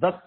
10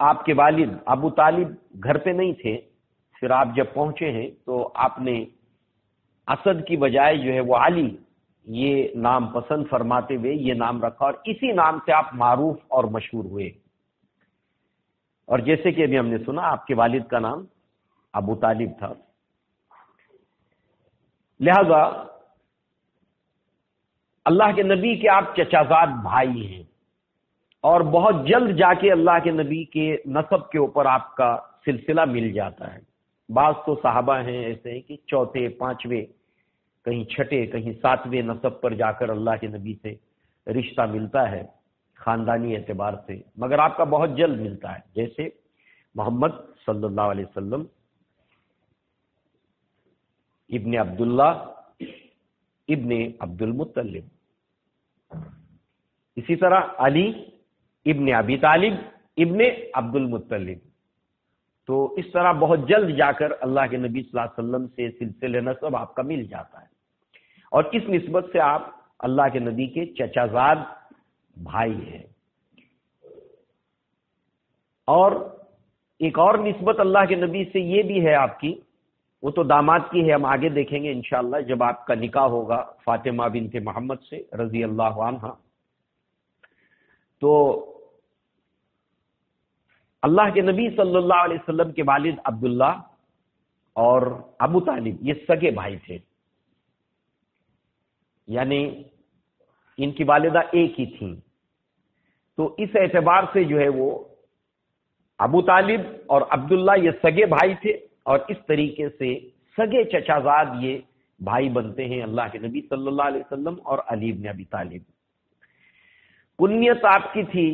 آپ کے والد ابو طالب گھر پہ نہیں تھے، پھر آپ جب پہنچے ہیں تو آپ نے اسد کی بجائے جو ہے وہ علی یہ نام پسند فرماتے ہوئے یہ نام رکھا، اور اسی نام سے آپ معروف اور مشہور ہوئے۔ اور جیسے کہ ابھی ہم نے سنا آپ کے والد کا نام ابو طالب تھا، لہذا اللہ کے نبی کے آپ چچا زاد بھائی ہیں، اور بہت جلد جا کے اللہ کے نبی کے نسب کے اوپر آپ کا سلسلہ مل جاتا ہے۔ بعض تو صحابہ ہیں ایسے ہیں کہ چوتھے، پانچویں، کہیں چھٹے، کہیں ساتویں نسب پر جا کر اللہ کے نبی سے رشتہ ملتا ہے خاندانی اعتبار سے، مگر آپ کا بہت جلد ملتا ہے، جیسے محمد صلی اللہ علیہ وسلم ابن عبداللہ ابن عبد المطلب، اسی طرح علی ابن ابی طالب ابن عبد المطلب۔ تو اس طرح بہت جلد جا کر اللہ کے نبی صلی اللہ علیہ وسلم سے سلسلہ نسب آپ کا مل جاتا ہے، اور اس نسبت سے آپ اللہ کے نبی کے چچا زاد بھائی ہیں۔ اور ایک اور نسبت اللہ کے نبی سے یہ بھی ہے آپ کی، وہ تو داماد کی ہے، ہم آگے دیکھیں گے انشاءاللہ جب آپ کا نکاح ہوگا فاطمہ بنت محمد سے رضی اللہ عنہا۔ تو اللہ کے نبی صلی اللہ علیہ وسلم کے والد عبداللہ اور ابو طالب یہ سگے بھائی تھے، یعنی ان کی والدہ ایک ہی تھیں، تو اس اعتبار سے جو ہے وہ ابو طالب اور عبداللہ یہ سگے بھائی تھے، اور اس طریقے سے سگے چچا زاد یہ بھائی بنتے ہیں اللہ کے نبی صلی اللہ علیہ وسلم اور علی بن ابی طالب۔ کنیت آپ کی تھی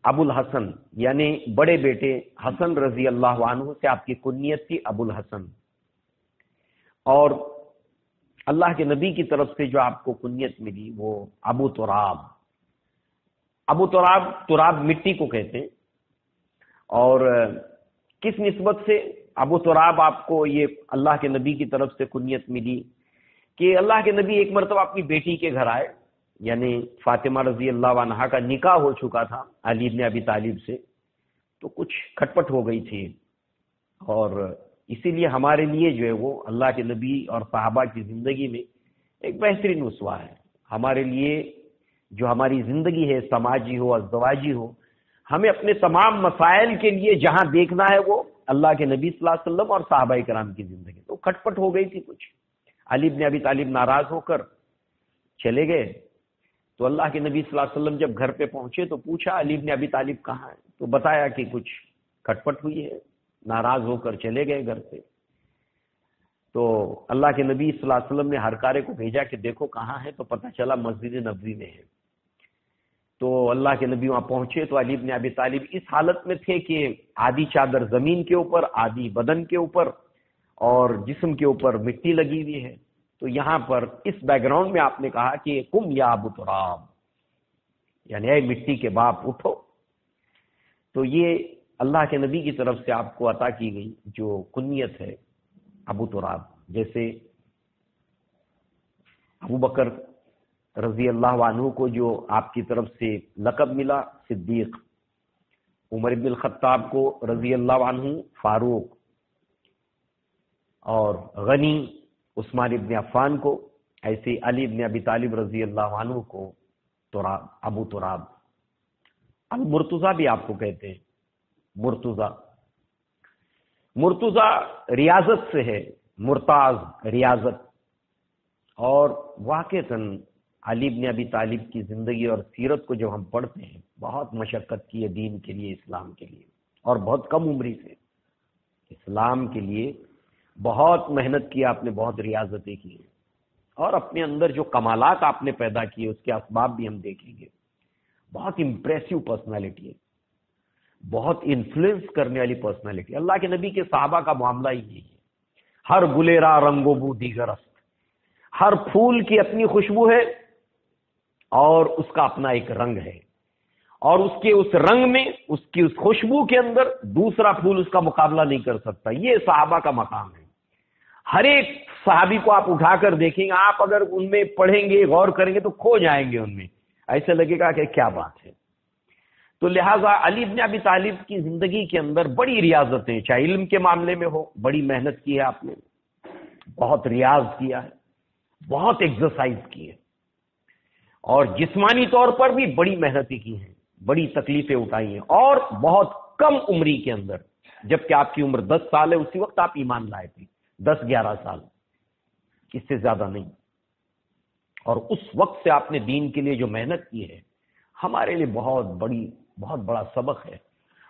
ابو الحسن، یعنی بڑے بیٹے حسن رضی اللہ عنہ سے آپ کی کنیت تھی ابو الحسن، اور اللہ کے نبی کی طرف سے جو آپ کو کنیت ملی وہ ابو تراب۔ ابو تراب، تراب مٹی کو کہتے ہیں، اور کس نسبت سے ابو تراب آپ کو یہ اللہ کے نبی کی طرف سے کنیت ملی کہ اللہ کے نبی ایک مرتبہ اپنی بیٹی کے گھر آئے، یعنی فاطمہ رضی اللہ عنہا کا نکاح ہو چکا تھا علی بن ابی طالب سے، تو کچھ کھٹپٹ ہو گئی تھی، اور اسی لیے ہمارے لیے جو ہے وہ اللہ کے نبی اور صحابہ کی زندگی میں ایک بہترین اسوہ ہے۔ ہمارے لیے جو ہماری زندگی ہے، سماجی ہو، ازدواجی ہو، ہمیں اپنے تمام مسائل کے لیے جہاں دیکھنا ہے وہ اللہ کے نبی صلی اللہ علیہ وسلم اور صحابہ کرام کی زندگی۔ تو کھٹپٹ ہو گئی تھی کچھ، علی بن ابی طالب ناراض ہو کر چلے گئے، تو اللہ کے نبی صلی اللہ علیہ وسلم جب گھر پہ پہنچے تو پوچھا علی بن ابی طالب کہاں ہے، تو بتایا کہ کچھ کھٹپٹ ہوئی ہے، ناراض ہو کر چلے گئے گھر سے۔ تو اللہ کے نبی صلی اللہ علیہ وسلم نے ہر کارے کو بھیجا کہ دیکھو کہاں ہے، تو پتہ چلا مسجد نبوی میں ہے۔ تو اللہ کے نبی وہاں پہنچے تو علی بن ابی طالب اس حالت میں تھے کہ آدھی چادر زمین کے اوپر، آدھی بدن کے اوپر، اور جسم کے اوپر مٹی لگی ہوئی ہے۔ تو یہاں پر اس بیک گراؤنڈ میں آپ نے کہا کہ قم یا ابو تراب، یعنی اے مٹی کے باپ اٹھو۔ تو یہ اللہ کے نبی کی طرف سے آپ کو عطا کی گئی جو کنیت ہے ابو تراب، جیسے ابو بکر رضی اللہ عنہ کو جو آپ کی طرف سے لقب ملا صدیق، عمر بن الخطاب کو رضی اللہ عنہ فاروق، اور غنی عثمان ابن عفان کو، ایسے علی بن ابی طالب رضی اللہ عنہ کو تراب، ابو تراب۔ المرتضی بھی آپ کو کہتے ہیں، مرتضی، مرتضی ریاضت سے ہے، مرتاز ریاضت، اور واقعتاً علی بن ابی طالب کی زندگی اور سیرت کو جب ہم پڑھتے ہیں بہت مشقت کی ہے دین کے لیے، اسلام کے لیے، اور بہت کم عمری سے اسلام کے لیے بہت محنت کی آپ نے، بہت ریاضتیں کی ہیں، اور اپنے اندر جو کمالات آپ نے پیدا کیے اس کے اسباب بھی ہم دیکھیں گے۔ بہت امپریسو پرسنالٹی ہے، بہت انفلوئنس کرنے والی پرسنالٹی۔ اللہ کے نبی کے صحابہ کا معاملہ ہی یہی ہے، ہر گلیرا رنگ و بو دیگر است، ہر پھول کی اپنی خوشبو ہے اور اس کا اپنا ایک رنگ ہے، اور اس کے اس رنگ میں، اس کی اس خوشبو کے اندر دوسرا پھول اس کا مقابلہ نہیں کر سکتا۔ یہ صحابہ کا مقام ہے۔ ہر ایک صحابی کو آپ اٹھا کر دیکھیں گے، آپ اگر ان میں پڑھیں گے، غور کریں گے تو کھو جائیں گے ان میں، ایسے لگے گا کہ کیا بات ہے۔ تو لہٰذا علی بن ابی طالب کی زندگی کے اندر بڑی ریاضتیں، چاہے علم کے معاملے میں ہو، بڑی محنت کی ہے آپ نے، بہت ریاض کیا ہے، بہت ایکسرسائز کی ہے، اور جسمانی طور پر بھی بڑی محنتیں کی ہیں، بڑی تکلیفیں اٹھائی ہیں، اور بہت کم عمری کے اندر، جبکہ آپ کی عمر 10 سال ہے، اسی وقت آپ ایمان لائے تھے، 10-11 سال، اس سے زیادہ نہیں، اور اس وقت سے آپ نے دین کے لیے جو محنت کی ہے ہمارے لیے بہت بڑا سبق ہے۔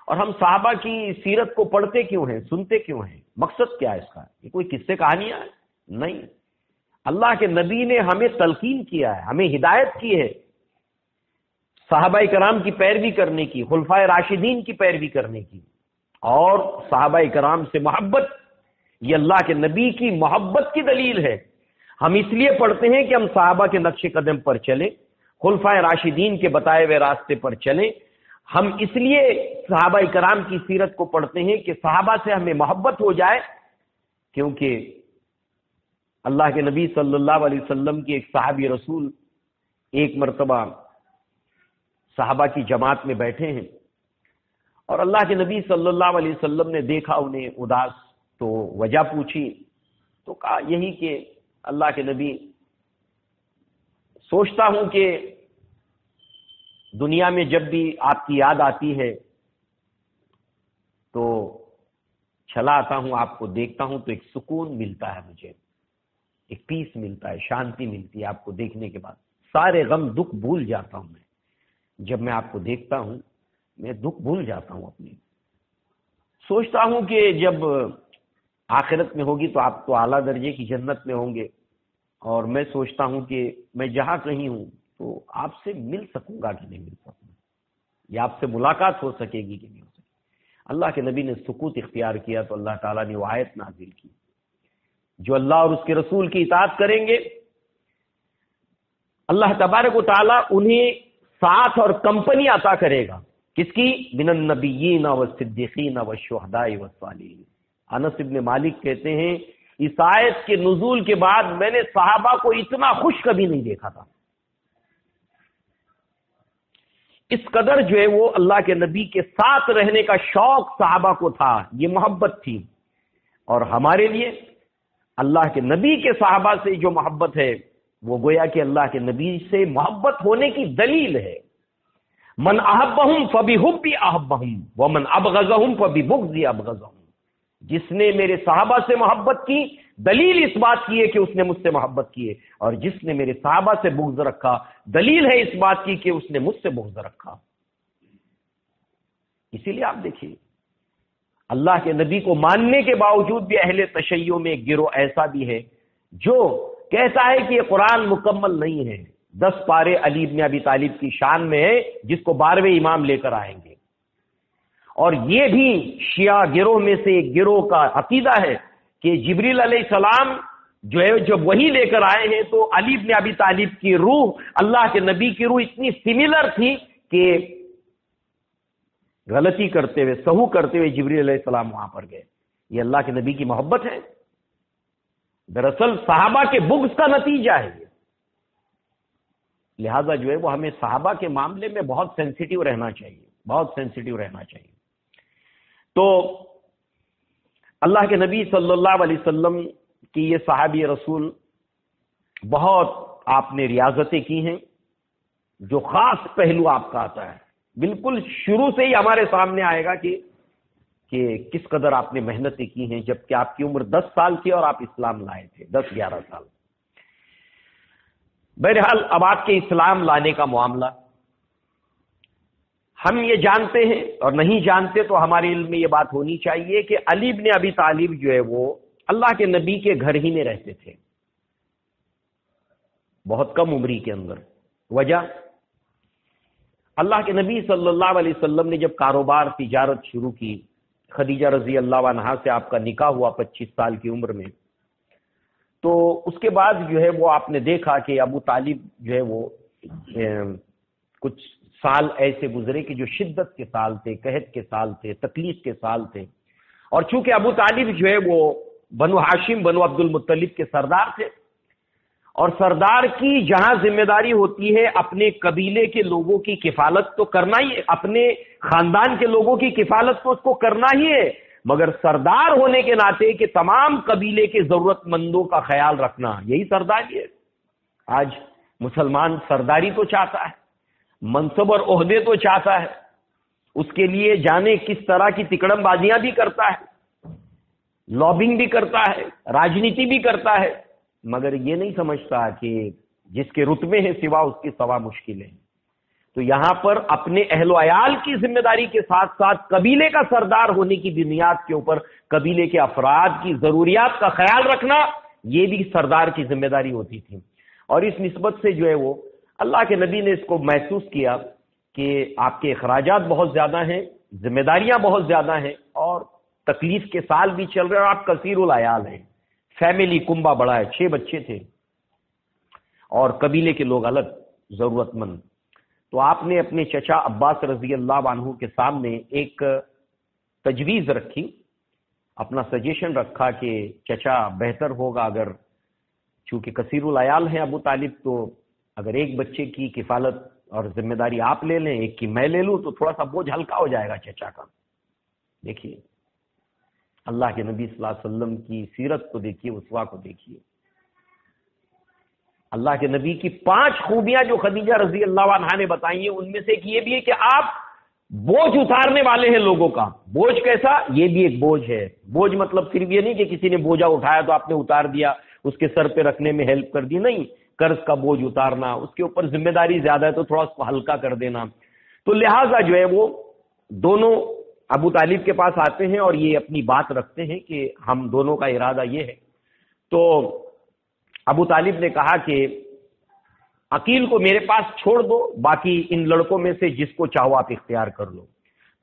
اور ہم صحابہ کی سیرت کو پڑھتے کیوں ہیں، سنتے کیوں ہیں؟ مقصد کیا ہے اس کا؟ یہ کوئی قصے کہانیاں ہیں؟ نہیں، اللہ کے نبی نے ہمیں تلقین کیا ہے، ہمیں ہدایت کی ہے صحابہ کرام کی پیروی کرنے کی، خلفائے راشدین کی پیروی کرنے کی، اور صحابہ کرام سے محبت، یہ اللہ کے نبی کی محبت کی دلیل ہے۔ ہم اس لیے پڑھتے ہیں کہ ہم صحابہ کے نقش قدم پر چلیں، خلفائے راشدین کے بتائے ہوئے راستے پر چلیں۔ ہم اس لیے صحابہ کرام کی سیرت کو پڑھتے ہیں کہ صحابہ سے ہمیں محبت ہو جائے، کیونکہ اللہ کے نبی صلی اللہ علیہ وسلم کے ایک صحابی رسول ایک مرتبہ صحابہ کی جماعت میں بیٹھے ہیں، اور اللہ کے نبی صلی اللہ علیہ وسلم نے دیکھا انہیں اداس، تو وجہ پوچھی، تو کہا یہی کہ اللہ کے نبی، سوچتا ہوں کہ دنیا میں جب بھی آپ کی یاد آتی ہے تو چلا آتا ہوں، آپ کو دیکھتا ہوں تو ایک سکون ملتا ہے، مجھے ایک پیس ملتا ہے، شانتی ملتی ہے آپ کو دیکھنے کے بعد، سارے غم دکھ بھول جاتا ہوں میں، جب میں آپ کو دیکھتا ہوں میں دکھ بھول جاتا ہوں اپنی، سوچتا ہوں کہ جب آخرت میں ہوگی تو آپ تو اعلیٰ درجے کی جنت میں ہوں گے، اور میں سوچتا ہوں کہ میں جہاں کہیں ہوں تو آپ سے مل سکوں گا کہ نہیں مل سکوں گا، یا آپ سے ملاقات ہو سکے گی کہ نہیں ہو سکے۔ اللہ کے نبی نے سکوت اختیار کیا تو اللہ تعالیٰ نے وہ آیت نازل کی، جو اللہ اور اس کے رسول کی اطاعت کریں گے اللہ تبارک و تعالیٰ انہیں ساتھ اور کمپنی عطا کرے گا، کس کی؟ من النبیین والصدیقین والشہداء والصالحین۔ انس ابن مالک کہتے ہیں اس آیت کے نزول کے بعد میں نے صحابہ کو اتنا خوش کبھی نہیں دیکھا تھا، اس قدر جو ہے وہ اللہ کے نبی کے ساتھ رہنے کا شوق صحابہ کو تھا، یہ محبت تھی۔ اور ہمارے لیے اللہ کے نبی کے صحابہ سے جو محبت ہے وہ گویا کہ اللہ کے نبی سے محبت ہونے کی دلیل ہے۔ من احبہم فبحبی احبہم ومن ابغضہم فببغضی ابغضہم، جس نے میرے صحابہ سے محبت کی دلیل اس بات کی ہے کہ اس نے مجھ سے محبت کی ہے، اور جس نے میرے صحابہ سے بغض رکھا دلیل ہے اس بات کی کہ اس نے مجھ سے بغض رکھا۔ اسی لیے آپ دیکھیے اللہ کے نبی کو ماننے کے باوجود بھی اہل تشیع میں ایک گروہ ایسا بھی ہے جو کہتا ہے کہ یہ قرآن مکمل نہیں ہے، 10 پارے علی بن ابی طالب کی شان میں ہے جس کو 12ویں امام لے کر آئیں گے، اور یہ بھی شیعہ گروہ میں سے ایک گروہ کا عقیدہ ہے کہ جبریل علیہ السلام جو ہے جب وہی لے کر آئے ہیں تو علی بن ابی طالب کی روح اللہ کے نبی کی روح اتنی سملر تھی کہ غلطی کرتے ہوئے سہو کرتے ہوئے جبریل علیہ السلام وہاں پر گئے۔ یہ اللہ کے نبی کی محبت ہے؟ دراصل صحابہ کے بغض کا نتیجہ ہے یہ۔ لہذا جو ہے وہ ہمیں صحابہ کے معاملے میں بہت سینسیٹیو رہنا چاہیے، بہت سینسیٹیو رہنا چاہیے۔ تو اللہ کے نبی صلی اللہ علیہ وسلم کی یہ صحابی رسول بہت آپ نے ریاضتیں کی ہیں، جو خاص پہلو آپ کا آتا ہے بالکل شروع سے ہی ہمارے سامنے آئے گا کہ کس قدر آپ نے محنتیں کی ہیں، جبکہ آپ کی عمر 10 سال تھی اور آپ اسلام لائے تھے، 10-11 سال۔ بہرحال اب آپ کے اسلام لانے کا معاملہ ہم یہ جانتے ہیں اور نہیں جانتے تو ہمارے علم میں یہ بات ہونی چاہیے کہ علی بن ابی طالب جو ہے وہ اللہ کے نبی کے گھر ہی میں رہتے تھے بہت کم عمری کے اندر۔ وجہ اللہ کے نبی صلی اللہ علیہ وسلم نے جب کاروبار تجارت شروع کی، خدیجہ رضی اللہ عنہا سے آپ کا نکاح ہوا 25 سال کی عمر میں، تو اس کے بعد جو ہے وہ آپ نے دیکھا کہ ابو طالب جو ہے وہ کچھ سال ایسے گزرے کہ جو شدت کے سال تھے، قحط کے سال تھے، تکلیف کے سال تھے، اور چونکہ ابو طالب جو ہے وہ بنو ہاشم بنو عبد المطلب کے سردار تھے، اور سردار کی جہاں ذمہ داری ہوتی ہے اپنے قبیلے کے لوگوں کی کفالت تو کرنا ہی ہے، اپنے خاندان کے لوگوں کی کفالت تو اس کو کرنا ہی ہے، مگر سردار ہونے کے ناطے کہ تمام قبیلے کے ضرورت مندوں کا خیال رکھنا، یہی سرداری ہے۔ آج مسلمان سرداری تو چاہتا ہے، منصب اور عہدے تو چاہتا ہے، اس کے لیے جانے کس طرح کی تکڑم بازیاں بھی کرتا ہے، لابنگ بھی کرتا ہے، راجنیتی بھی کرتا ہے، مگر یہ نہیں سمجھتا کہ جس کے رتبے ہیں سوا اس کی سوا مشکل ہے۔ تو یہاں پر اپنے اہل و عیال کی ذمہ داری کے ساتھ ساتھ قبیلے کا سردار ہونے کی بنیاد کے اوپر قبیلے کے افراد کی ضروریات کا خیال رکھنا، یہ بھی سردار کی ذمہ داری ہوتی تھی۔ اور اس نسبت سے جو ہے وہ اللہ کے نبی نے اس کو محسوس کیا کہ آپ کے اخراجات بہت زیادہ ہیں، ذمہ داریاں بہت زیادہ ہیں، اور تکلیف کے سال بھی چل رہے ہیں، اور آپ کثیر العیال ہیں، فیملی کنبہ بڑا ہے، 6 بچے تھے اور قبیلے کے لوگ الگ ضرورت مند۔ تو آپ نے اپنے چچا عباس رضی اللہ عنہ کے سامنے ایک تجویز رکھی، اپنا سجیشن رکھا کہ چچا بہتر ہوگا اگر چونکہ کثیر العیال ہیں ابو طالب، تو اگر ایک بچے کی کفالت اور ذمہ داری آپ لے لیں، ایک کی میں لے لوں، تو تھوڑا سا بوجھ ہلکا ہو جائے گا چچا کا۔ دیکھیے اللہ کے نبی صلی اللہ علیہ وسلم کی سیرت کو دیکھیے، اسوا کو دیکھیے۔ اللہ کے نبی کی 5 خوبیاں جو خدیجہ رضی اللہ عنہا نے بتائی ہیں، ان میں سے ایک یہ بھی ہے کہ آپ بوجھ اتارنے والے ہیں لوگوں کا۔ بوجھ کیسا؟ یہ بھی ایک بوجھ ہے۔ بوجھ مطلب صرف یہ نہیں کہ کسی نے بوجھا اٹھایا تو آپ نے اتار دیا، اس کے سر پہ رکھنے میں ہیلپ کر دی، نہیں، قرض کا بوجھ اتارنا، اس کے اوپر ذمہ داری زیادہ ہے تو تھوڑا اس کو ہلکا کر دینا۔ تو لہٰذا جو ہے وہ دونوں ابو طالب کے پاس آتے ہیں اور یہ اپنی بات رکھتے ہیں کہ ہم دونوں کا ارادہ یہ ہے۔ تو ابو طالب نے کہا کہ عقیل کو میرے پاس چھوڑ دو، باقی ان لڑکوں میں سے جس کو چاہو آپ اختیار کر لو۔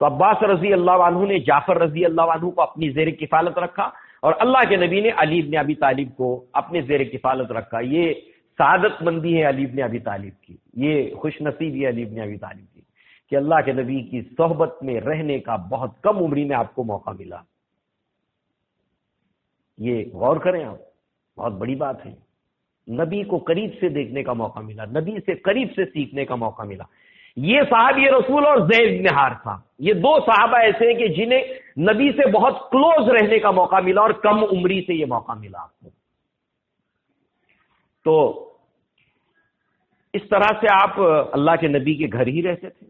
تو عباس رضی اللہ عنہ نے جعفر رضی اللہ عنہ کو اپنی زیر کفالت رکھا، اور اللہ کے نبی نے علی بن ابی طالب کو اپنے زیر کفالت رکھا۔ یہ سعادت مندی ہے علی بن ابی طالب کی، یہ خوش نصیبی ہے علی بن ابی طالب کی کہ اللہ کے نبی کی صحبت میں رہنے کا بہت کم عمری میں آپ کو موقع ملا۔ یہ غور کریں آپ، بہت بڑی بات ہے۔ نبی کو قریب سے دیکھنے کا موقع ملا، نبی سے قریب سے سیکھنے کا موقع ملا۔ یہ صحابی رسول اور زید بن حارثہ، یہ 2 صحابہ ایسے ہیں کہ جنہیں نبی سے بہت کلوز رہنے کا موقع ملا، اور کم عمری سے یہ موقع ملا آپ کو۔ تو اس طرح سے آپ اللہ کے نبی کے گھر ہی رہتے تھے،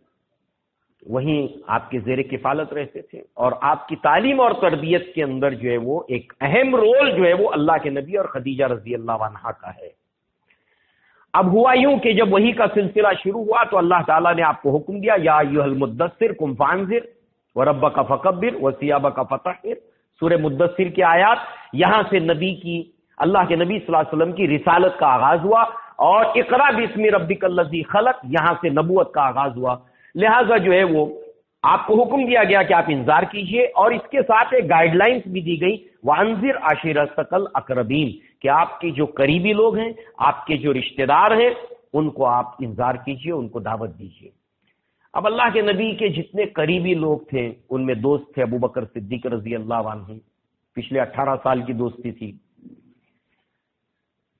وہیں آپ کے زیر کفالت رہتے تھے، اور آپ کی تعلیم اور تربیت کے اندر جو ہے وہ ایک اہم رول جو ہے وہ اللہ کے نبی اور خدیجہ رضی اللہ عنہا کا ہے۔ اب ہوا یوں کہ جب وحی کا سلسلہ شروع ہوا تو اللہ تعالیٰ نے آپ کو حکم دیا، یا ایھا المدثر قم فانذر وربک فکبر وثیابک فطہر۔ سورہ مدثر کی آیات، یہاں سے نبی کی، اللہ کے نبی صلی اللہ علیہ وسلم کی رسالت کا آغاز ہوا، اور اقرا باسم ربک الذی خلق، یہاں سے نبوت کا آغاز ہوا۔ لہٰذا جو ہے وہ آپ کو حکم دیا گیا کہ آپ انذار کیجئے، اور اس کے ساتھ ایک گائیڈ لائنز بھی دی گئی، وانذر عشیرتک الاقربین، کہ آپ کے جو قریبی لوگ ہیں، آپ کے جو رشتہ دار ہیں، ان کو آپ انذار کیجئے، ان کو دعوت دیجئے۔ اب اللہ کے نبی کے جتنے قریبی لوگ تھے، ان میں دوست تھے ابو بکر صدیق رضی اللہ عنہ، پچھلے 18 سال کی دوستی تھی،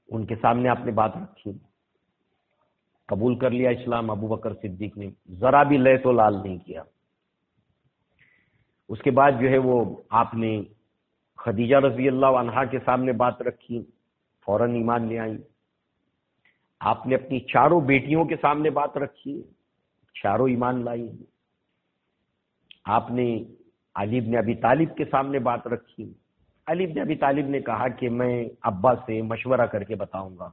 ان کے سامنے آپ نے بات رکھی، قبول کر لیا اسلام ابو بکر صدیق نے، ذرا بھی لے تو لال نہیں کیا۔ اس کے بعد جو ہے وہ آپ نے خدیجہ رضی اللہ عنہا کے سامنے بات رکھی، فوراً ایمان لے آئی۔ آپ نے اپنی 4 بیٹیوں کے سامنے بات رکھی، 4 ایمان لائی۔ آپ نے علی بن ابی طالب کے سامنے بات رکھی، علی بن ابی طالب نے کہا کہ میں ابا سے مشورہ کر کے بتاؤں گا۔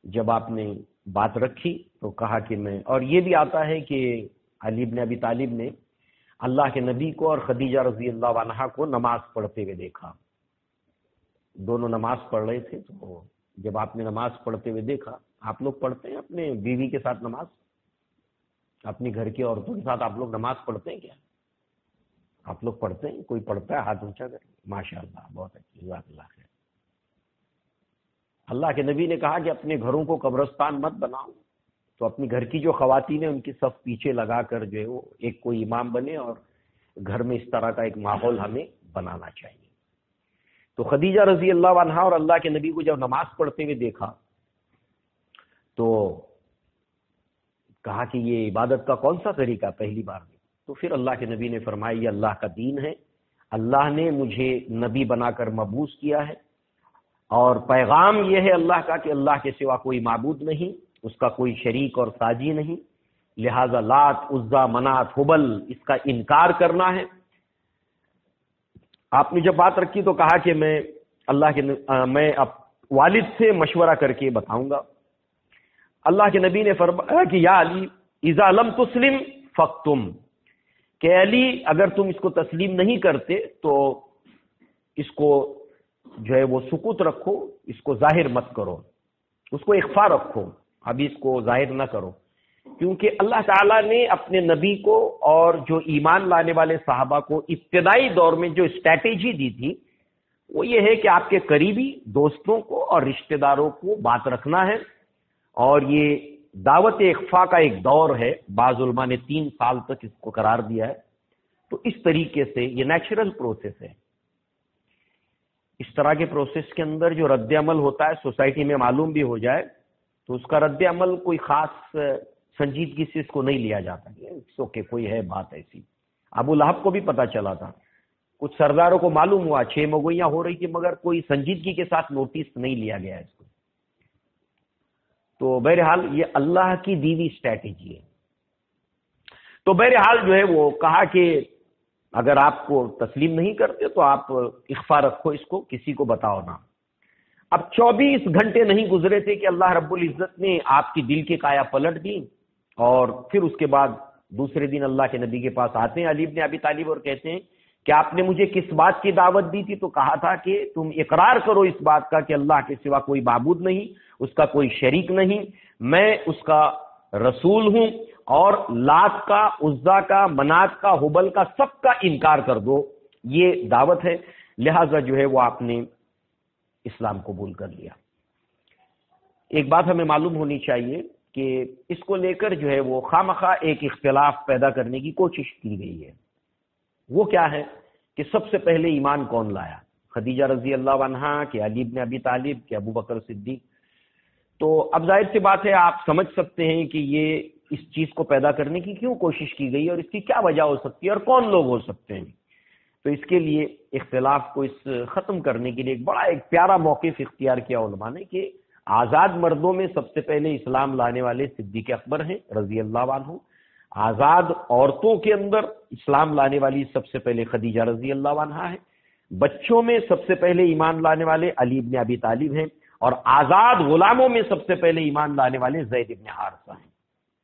جب آپ نے بات رکھی تو کہا کہ میں، اور یہ بھی آتا ہے کہ علی بن ابی طالب نے اللہ کے نبی کو اور خدیجہ رضی اللہ عنہا کو نماز پڑھتے ہوئے دیکھا، دونوں نماز پڑھ رہے تھے۔ تو جب آپ نے نماز پڑھتے ہوئے دیکھا، آپ لوگ پڑھتے ہیں اپنے بیوی کے ساتھ نماز، اپنی گھر کی عورتوں کے ساتھ آپ لوگ نماز پڑھتے ہیں کیا؟ آپ لوگ پڑھتے ہیں؟ کوئی پڑھتا ہے؟ ہاتھ اونچا کریں۔ ماشاء اللہ، بہت اچھی، جزاک اللہ خیر۔ اللہ کے نبی نے کہا کہ اپنے گھروں کو قبرستان مت بناؤ، تو اپنی گھر کی جو خواتین ہیں ان کی صف پیچھے لگا کر جو ہے وہ ایک کوئی امام بنے، اور گھر میں اس طرح کا ایک ماحول ہمیں بنانا چاہیے۔ تو خدیجہ رضی اللہ عنہا اور اللہ کے نبی کو جب نماز پڑھتے ہوئے دیکھا تو کہا کہ یہ عبادت کا کون سا طریقہ پہلی بار میں؟ تو پھر اللہ کے نبی نے فرمایا یہ اللہ کا دین ہے، اللہ نے مجھے نبی بنا کر مبعوث کیا ہے، اور پیغام یہ ہے اللہ کا کہ اللہ کے سوا کوئی معبود نہیں، اس کا کوئی شریک اور ساجی نہیں، لہذا لات، عزا، منات، حبل اس کا انکار کرنا ہے۔ آپ نے جب بات رکھی تو کہا کہ میں میں والد سے مشورہ کر کے بتاؤں گا۔ اللہ کے نبی نے فرمایا کہ یا علی اذا لم تسلم فاکتم، کہ علی اگر تم اس کو تسلیم نہیں کرتے تو اس کو جو ہے وہ سکوت رکھو، اس کو ظاہر مت کرو، اس کو اخفا رکھو، ابھی اس کو ظاہر نہ کرو، کیونکہ اللہ تعالیٰ نے اپنے نبی کو اور جو ایمان لانے والے صحابہ کو ابتدائی دور میں جو اسٹریٹجی دی تھی وہ یہ ہے کہ آپ کے قریبی دوستوں کو اور رشتہ داروں کو بات رکھنا ہے، اور یہ دعوت اخفا کا ایک دور ہے، بعض علماء نے 3 سال تک اس کو قرار دیا ہے۔ تو اس طریقے سے یہ نیچرل پروسیس ہے، اس طرح کے پروسیس کے اندر جو رد عمل ہوتا ہے سوسائٹی میں معلوم بھی ہو جائے تو اس کا رد عمل کوئی خاص سنجیدگی سے اس کو نہیں لیا جاتا کہ کوئی ہے بات ایسی۔ ابو لہب کو بھی پتا چلا تھا، کچھ سرداروں کو معلوم ہوا 6 مگوئیاں ہو رہی تھی، مگر کوئی سنجیدگی کے ساتھ نوٹس نہیں لیا گیا اس کو۔ تو بہرحال یہ اللہ کی دیوی اسٹریٹجی ہے۔ تو بہرحال جو ہے وہ کہا کہ اگر آپ کو تسلیم نہیں کرتے تو آپ اخفا رکھو، اس کو کسی کو بتاؤ نہ۔ اب 24 گھنٹے نہیں گزرے تھے کہ اللہ رب العزت نے آپ کی دل کی کایا پلٹ دی، اور پھر اس کے بعد دوسرے دن اللہ کے نبی کے پاس آتے ہیں علی بن ابی طالب اور کہتے ہیں کہ آپ نے مجھے کس بات کی دعوت دی تھی؟ تو کہا تھا کہ تم اقرار کرو اس بات کا کہ اللہ کے سوا کوئی معبود نہیں، اس کا کوئی شریک نہیں، میں اس کا رسول ہوں، اور لات کا، عزا کا، منات کا، حبل کا سب کا انکار کر دو، یہ دعوت ہے۔ لہذا جو ہے وہ آپ نے اسلام قبول کر لیا۔ ایک بات ہمیں معلوم ہونی چاہیے کہ اس کو لے کر جو ہے وہ خواہ ایک اختلاف پیدا کرنے کی کوشش کی گئی ہے۔ وہ کیا ہے کہ سب سے پہلے ایمان کون لایا؟ خدیجہ رضی اللہ عنہا کہ علی بن ابی طالب کہ ابو بکر صدیق؟ تو اب ظاہر سی بات ہے، آپ سمجھ سکتے ہیں کہ یہ اس چیز کو پیدا کرنے کی کیوں کوشش کی گئی اور اس کی کیا وجہ ہو سکتی ہے اور کون لوگ ہو سکتے ہیں۔ تو اس کے لیے اختلاف کو ختم کرنے کے لیے ایک پیارا موقف اختیار کیا علماء نے کہ آزاد مردوں میں سب سے پہلے اسلام لانے والے صدیق اکبر ہیں رضی اللہ عنہ، آزاد عورتوں کے اندر اسلام لانے والی سب سے پہلے خدیجہ رضی اللہ عنہا ہے، بچوں میں سب سے پہلے ایمان لانے والے علی بن ابی طالب ہیں، اور آزاد غلاموں میں سب سے پہلے ایمان لانے والے زید بن حارثہ ہیں۔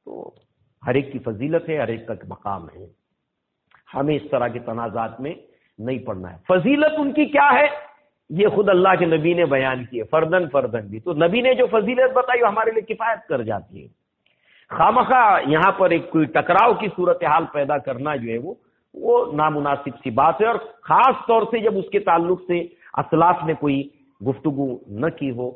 تو ہر ایک کی فضیلت ہے، ہر ایک کا مقام ہے، ہمیں اس طرح کے تنازعات میں نہیں پڑنا ہے۔ فضیلت ان کی کیا ہے یہ خود اللہ کے نبی نے بیان کی ہے، فردن بھی، تو نبی نے جو فضیلت بتائی وہ ہمارے لیے کفایت کر جاتی ہے۔ خامخواہ یہاں پر ایک کوئی ٹکراؤ کی صورتحال پیدا کرنا جو ہے وہ نامناسب سی بات ہے، اور خاص طور سے جب اس کے تعلق سے اسلاف نے کوئی گفتگو نہ کی ہو،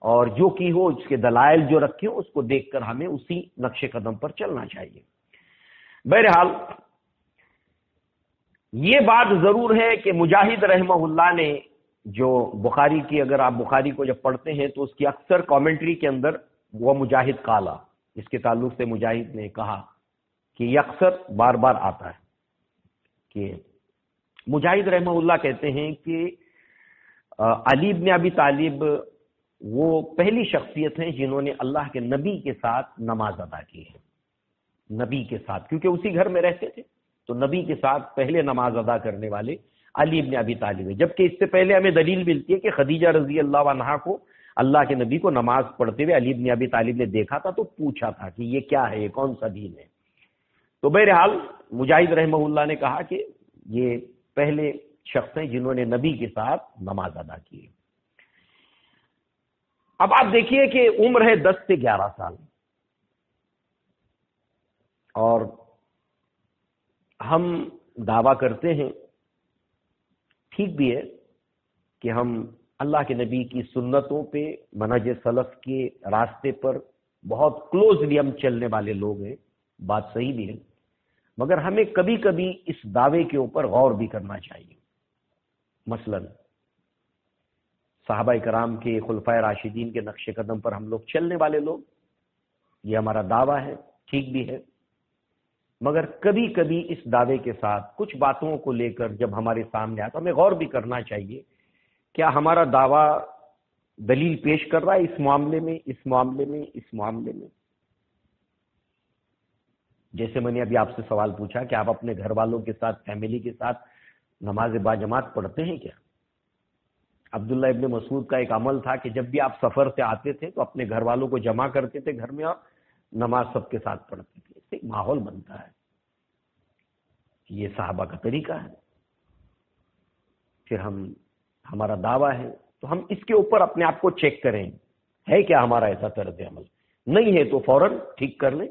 اور جو کی ہو اس کے دلائل جو رکھے ہو اس کو دیکھ کر ہمیں اسی نقش قدم پر چلنا چاہیے۔ بہرحال یہ بات ضرور ہے کہ مجاہد رحمہ اللہ نے جو بخاری کی، اگر آپ بخاری کو جب پڑھتے ہیں تو اس کی اکثر کامنٹری کے اندر وہ مجاہد قالا، اس کے تعلق سے مجاہد نے کہا کہ یہ اکثر بار بار آتا ہے کہ مجاہد رحمہ اللہ کہتے ہیں کہ علی بن ابی طالب وہ پہلی شخصیت ہیں جنہوں نے اللہ کے نبی کے ساتھ نماز ادا کی ہے، نبی کے ساتھ، کیونکہ اسی گھر میں رہتے تھے تو نبی کے ساتھ پہلے نماز ادا کرنے والے علی بن ابی طالب ہے، جبکہ اس سے پہلے ہمیں دلیل ملتی ہے کہ خدیجہ رضی اللہ عنہا کو اللہ کے نبی کو نماز پڑھتے ہوئے علی بن ابی طالب نے دیکھا تھا تو پوچھا تھا کہ یہ کیا ہے، یہ کون سا دین ہے۔ تو بہرحال مجاہد رحمہ اللہ نے کہا کہ یہ پہلے شخص ہیں جنہوں نے نبی کے ساتھ نماز ادا کی۔ اب آپ دیکھیے کہ عمر ہے 10 سے 11 سال، اور ہم دعویٰ کرتے ہیں، ٹھیک بھی ہے کہ ہم اللہ کے نبی کی سنتوں پہ، منہج سلف کے راستے پر بہت کلوزلی ہم چلنے والے لوگ ہیں، بات صحیح بھی ہے، مگر ہمیں کبھی کبھی اس دعوے کے اوپر غور بھی کرنا چاہیے۔ مثلا صحابہ کرام کے، خلفائے راشدین کے نقش قدم پر ہم لوگ چلنے والے لوگ، یہ ہمارا دعویٰ ہے، ٹھیک بھی ہے، مگر کبھی کبھی اس دعوے کے ساتھ کچھ باتوں کو لے کر جب ہمارے سامنے آتا ہمیں غور بھی کرنا چاہیے، کیا ہمارا دعویٰ دلیل پیش کر رہا ہے اس معاملے میں، اس معاملے میں، اس معاملے میں؟ جیسے میں نے ابھی آپ سے سوال پوچھا کہ آپ اپنے گھر والوں کے ساتھ، فیملی کے ساتھ نماز باجماعت پڑھتے ہیں کیا؟ عبداللہ ابن مسعود کا ایک عمل تھا کہ جب بھی آپ سفر سے آتے تھے تو اپنے گھر والوں کو جمع کرتے تھے گھر میں اور نماز سب کے ساتھ پڑھتے تھے، اس سے ایک ماحول بنتا ہے، یہ صحابہ کا طریقہ ہے۔ پھر ہمارا دعویٰ ہے تو ہم اس کے اوپر اپنے آپ کو چیک کریں، ہے کیا ہمارا ایسا طرز عمل؟ نہیں ہے تو فوراً ٹھیک کر لیں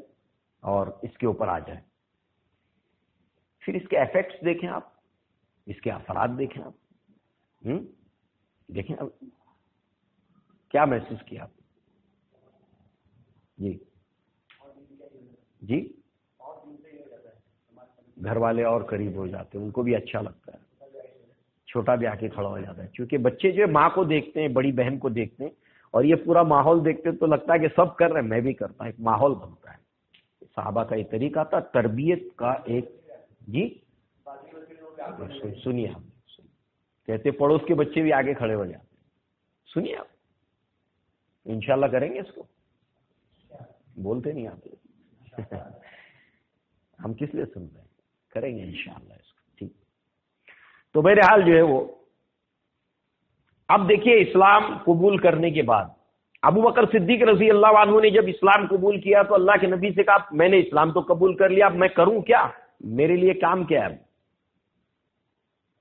اور اس کے اوپر آ جائیں۔ پھر اس کے ایفیکٹس دیکھیں آپ، اس کے اثرات دیکھیں آپ، دیکھیں اب کیا محسوس کیا آپ؟ جی جی، گھر والے اور قریب ہو جاتے ہیں، ان کو بھی اچھا لگتا ہے، چھوٹا بھی آ کے کھڑا ہو جاتا ہے، کیونکہ بچے جو ماں کو دیکھتے ہیں، بڑی بہن کو دیکھتے ہیں اور یہ پورا ماحول دیکھتے ہیں تو لگتا ہے کہ سب کر رہے ہیں میں بھی کرتا ہوں، ایک ماحول بنتا ہے۔ صحابہ کا ایک طریقہ تھا تربیت کا ایک۔ جی سنیے، ہم کہتے پڑوس کے بچے بھی آگے کھڑے ہو جاتے ہیں، سنیے آپ، انشاءاللہ کریں گے اس کو، بولتے نہیں آپ ہم کس لیے سن رہے ہیں، کریں گے انشاءاللہ اس کو، ٹھیک۔ تو بہرحال جو ہے وہ، اب دیکھیے اسلام قبول کرنے کے بعد ابو بکر صدیق رضی اللہ عنہ نے جب اسلام قبول کیا تو اللہ کے نبی سے کہا میں نے اسلام تو قبول کر لیا، اب میں کروں کیا؟ میرے لیے کام کیا ہے؟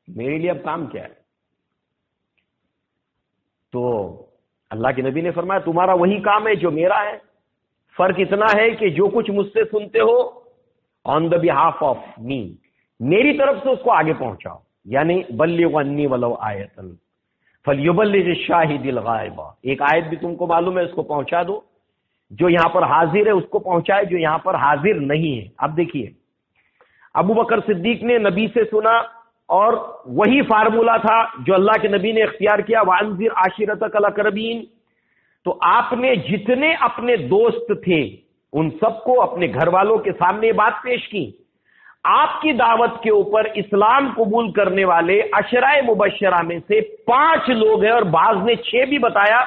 میرے لیے اب کام کیا ہے؟ تو اللہ کے نبی نے فرمایا تمہارا وہی کام ہے جو میرا ہے، فرق اتنا ہے کہ جو کچھ مجھ سے سنتے ہو آن دا بہاف آف می، میری طرف سے اس کو آگے پہنچاؤ، یعنی بلغ عنی ولو آیۃ فلیبلغ الشاہد الغائب، ایک آیت بھی تم کو معلوم ہے اس کو پہنچا دو، جو یہاں پر حاضر ہے اس کو پہنچائے جو یہاں پر حاضر نہیں ہے۔ اب دیکھیے ابو بکر صدیق نے نبی سے سنا اور وہی فارمولا تھا جو اللہ کے نبی نے اختیار کیا، وانذر عاشرتک الاقربین، تو آپ نے جتنے اپنے دوست تھے ان سب کو اپنے گھر والوں کے سامنے بات پیش کی۔ آپ کی دعوت کے اوپر اسلام قبول کرنے والے عشرہ مبشرہ میں سے 5 لوگ ہیں اور بعض نے 6 بھی بتایا،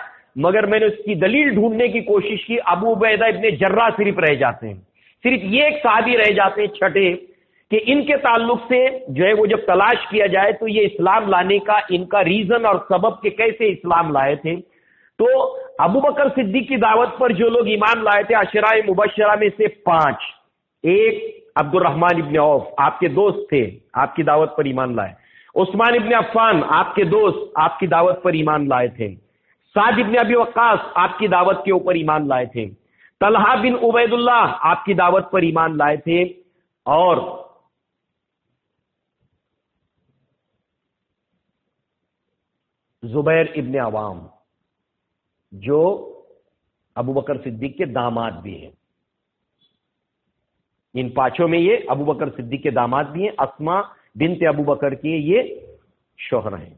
مگر میں نے اس کی دلیل ڈھونڈنے کی کوشش کی، ابو عبیدہ ابن جراح صرف رہ جاتے ہیں، صرف یہ ایک صحابی رہ جاتے ہیں چھٹے، کہ ان کے تعلق سے جو ہے وہ جب تلاش کیا جائے تو یہ اسلام لانے کا ان کا ریزن اور سبب کہ کیسے اسلام لائے تھے۔ تو ابو بکر صدیق کی دعوت پر جو لوگ ایمان لائے تھے عشرہ مبشرہ میں سے 5، ایک عبد الرحمن ابن عوف آپ کے دوست تھے، آپ کی دعوت پر ایمان لائے، عثمان ابن عفان آپ کے دوست آپ کی دعوت پر ایمان لائے تھے، سعد ابن ابی وقاص آپ کی دعوت کے اوپر ایمان لائے تھے، طلحہ بن عبید اللہ آپ کی دعوت پر ایمان لائے تھے، اور زبیر ابن عوام جو ابو بکر صدیق کے داماد بھی ہیں۔ ان 5 میں یہ ابو بکر صدیق کے داماد بھی ہیں، اسما بنت ابو بکر کی یہ شوہر ہیں،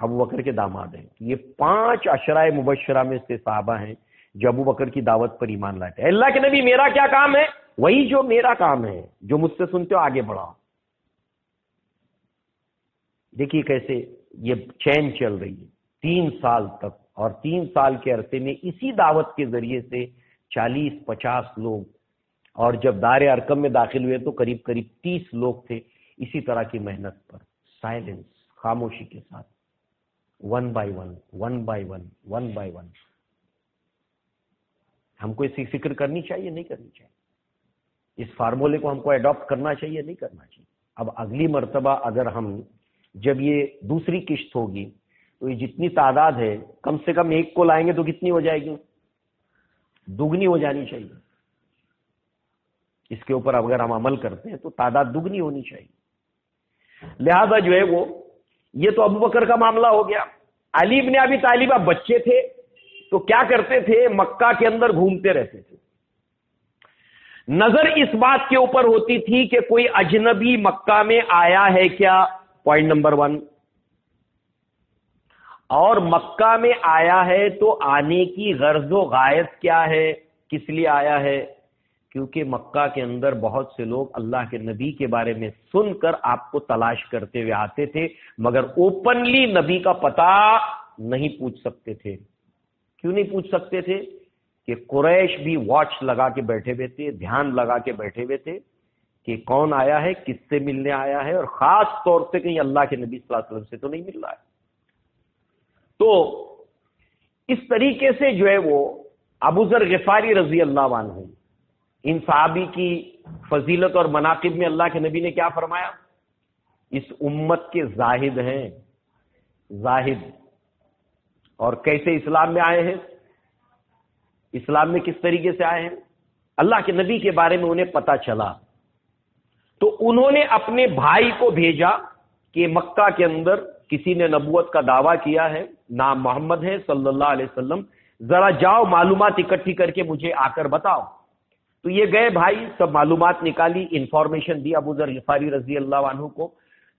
ابو بکر کے داماد ہیں۔ یہ 5 عشرہ مبشرہ میں سے صحابہ ہیں جو ابو بکر کی دعوت پر ایمان لائے تھے۔ اللہ کے نبی میرا کیا کام ہے؟ وہی جو میرا کام ہے، جو مجھ سے سنتے ہو آگے بڑھاؤ۔ دیکھیے کیسے یہ چین چل رہی ہے 3 سال تک، اور 3 سال کے عرصے میں اسی دعوت کے ذریعے سے 40-50 لوگ، اور جب دار ارقم میں داخل ہوئے تو قریب 30 لوگ تھے، اسی طرح کی محنت پر سائلنس، خاموشی کے ساتھ، ون بائی ون۔ ہم کو اس کی فکر کرنی چاہیے نہیں کرنی چاہیے؟ اس فارمولے کو ہم کو اڈاپٹ کرنا چاہیے نہیں کرنا چاہیے؟ اب اگلی مرتبہ اگر ہم جب یہ دوسری قسط ہوگی تو یہ جتنی تعداد ہے کم سے کم 1 کو لائیں گے تو کتنی ہو جائے گی؟ دگنی ہو جانی چاہیے۔ اس کے اوپر اگر ہم عمل کرتے ہیں تو تعداد دگنی ہونی چاہیے۔ لہذا جو ہے وہ یہ تو ابو بکر کا معاملہ ہو گیا۔ علی بن ابی طالب بچے تھے تو کیا کرتے تھے؟ مکہ کے اندر گھومتے رہتے تھے، نظر اس بات کے اوپر ہوتی تھی کہ کوئی اجنبی مکہ میں آیا ہے کیا، پوائنٹ نمبر 1، اور مکہ میں آیا ہے تو آنے کی غرض و غایت کیا ہے، کس لیے آیا ہے؟ کیونکہ مکہ کے اندر بہت سے لوگ اللہ کے نبی کے بارے میں سن کر آپ کو تلاش کرتے ہوئے آتے تھے، مگر اوپنلی نبی کا پتہ نہیں پوچھ سکتے تھے۔ کیوں نہیں پوچھ سکتے تھے؟ کہ قریش بھی واچ لگا کے بیٹھے ہوئے تھے، دھیان لگا کے بیٹھے ہوئے تھے کہ کون آیا ہے، کس سے ملنے آیا ہے، اور خاص طور سے کہیں اللہ کے نبی صلی اللہ علیہ وسلم سے تو نہیں مل رہا ہے۔ تو اس طریقے سے جو ہے وہ ابو ذر غفاری رضی اللہ عنہ، ان صحابی کی فضیلت اور مناقب میں اللہ کے نبی نے کیا فرمایا؟ اس امت کے زاہد ہیں، زاہد۔ اور کیسے اسلام میں آئے ہیں؟ اسلام میں کس طریقے سے آئے ہیں؟ اللہ کے نبی کے بارے میں انہیں پتا چلا تو انہوں نے اپنے بھائی کو بھیجا کہ مکہ کے اندر کسی نے نبوت کا دعویٰ کیا ہے، نام محمد ہے صلی اللہ علیہ وسلم، ذرا جاؤ معلومات اکٹھی کر کے مجھے آ کر بتاؤ۔ تو یہ گئے بھائی، سب معلومات نکالی، انفارمیشن دی ابو ذر غفاری رضی اللہ عنہ کو۔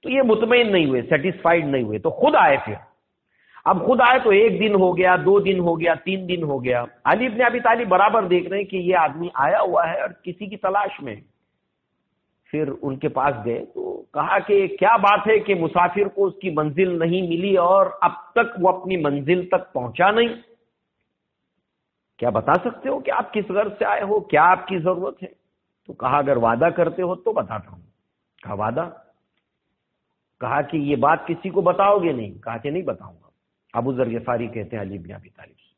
تو یہ مطمئن نہیں ہوئے، سیٹسفائیڈ نہیں ہوئے، تو خود آئے۔ پھر اب خود آئے تو 1 دن ہو گیا، 2 دن ہو گیا، 3 دن ہو گیا۔ علی ابن ابی طالب برابر دیکھ رہے ہیں کہ یہ آدمی آیا ہوا ہے اور کسی کی تلاش میں۔ پھر ان کے پاس گئے تو کہا کہ کیا بات ہے کہ مسافر کو اس کی منزل نہیں ملی اور اب تک وہ اپنی منزل تک پہنچا نہیں؟ کیا بتا سکتے ہو کہ آپ کس غرض سے آئے ہو، کیا آپ کی ضرورت ہے؟ تو کہا اگر وعدہ کرتے ہو تو بتاتا ہوں۔ کہا وعدہ؟ کہا کہ یہ بات کسی کو بتاؤ گے نہیں؟ کہا کہ نہیں بتاؤں گا۔ ابو ذر غفاری کہتے ہیں علی بن ابی طالب سے،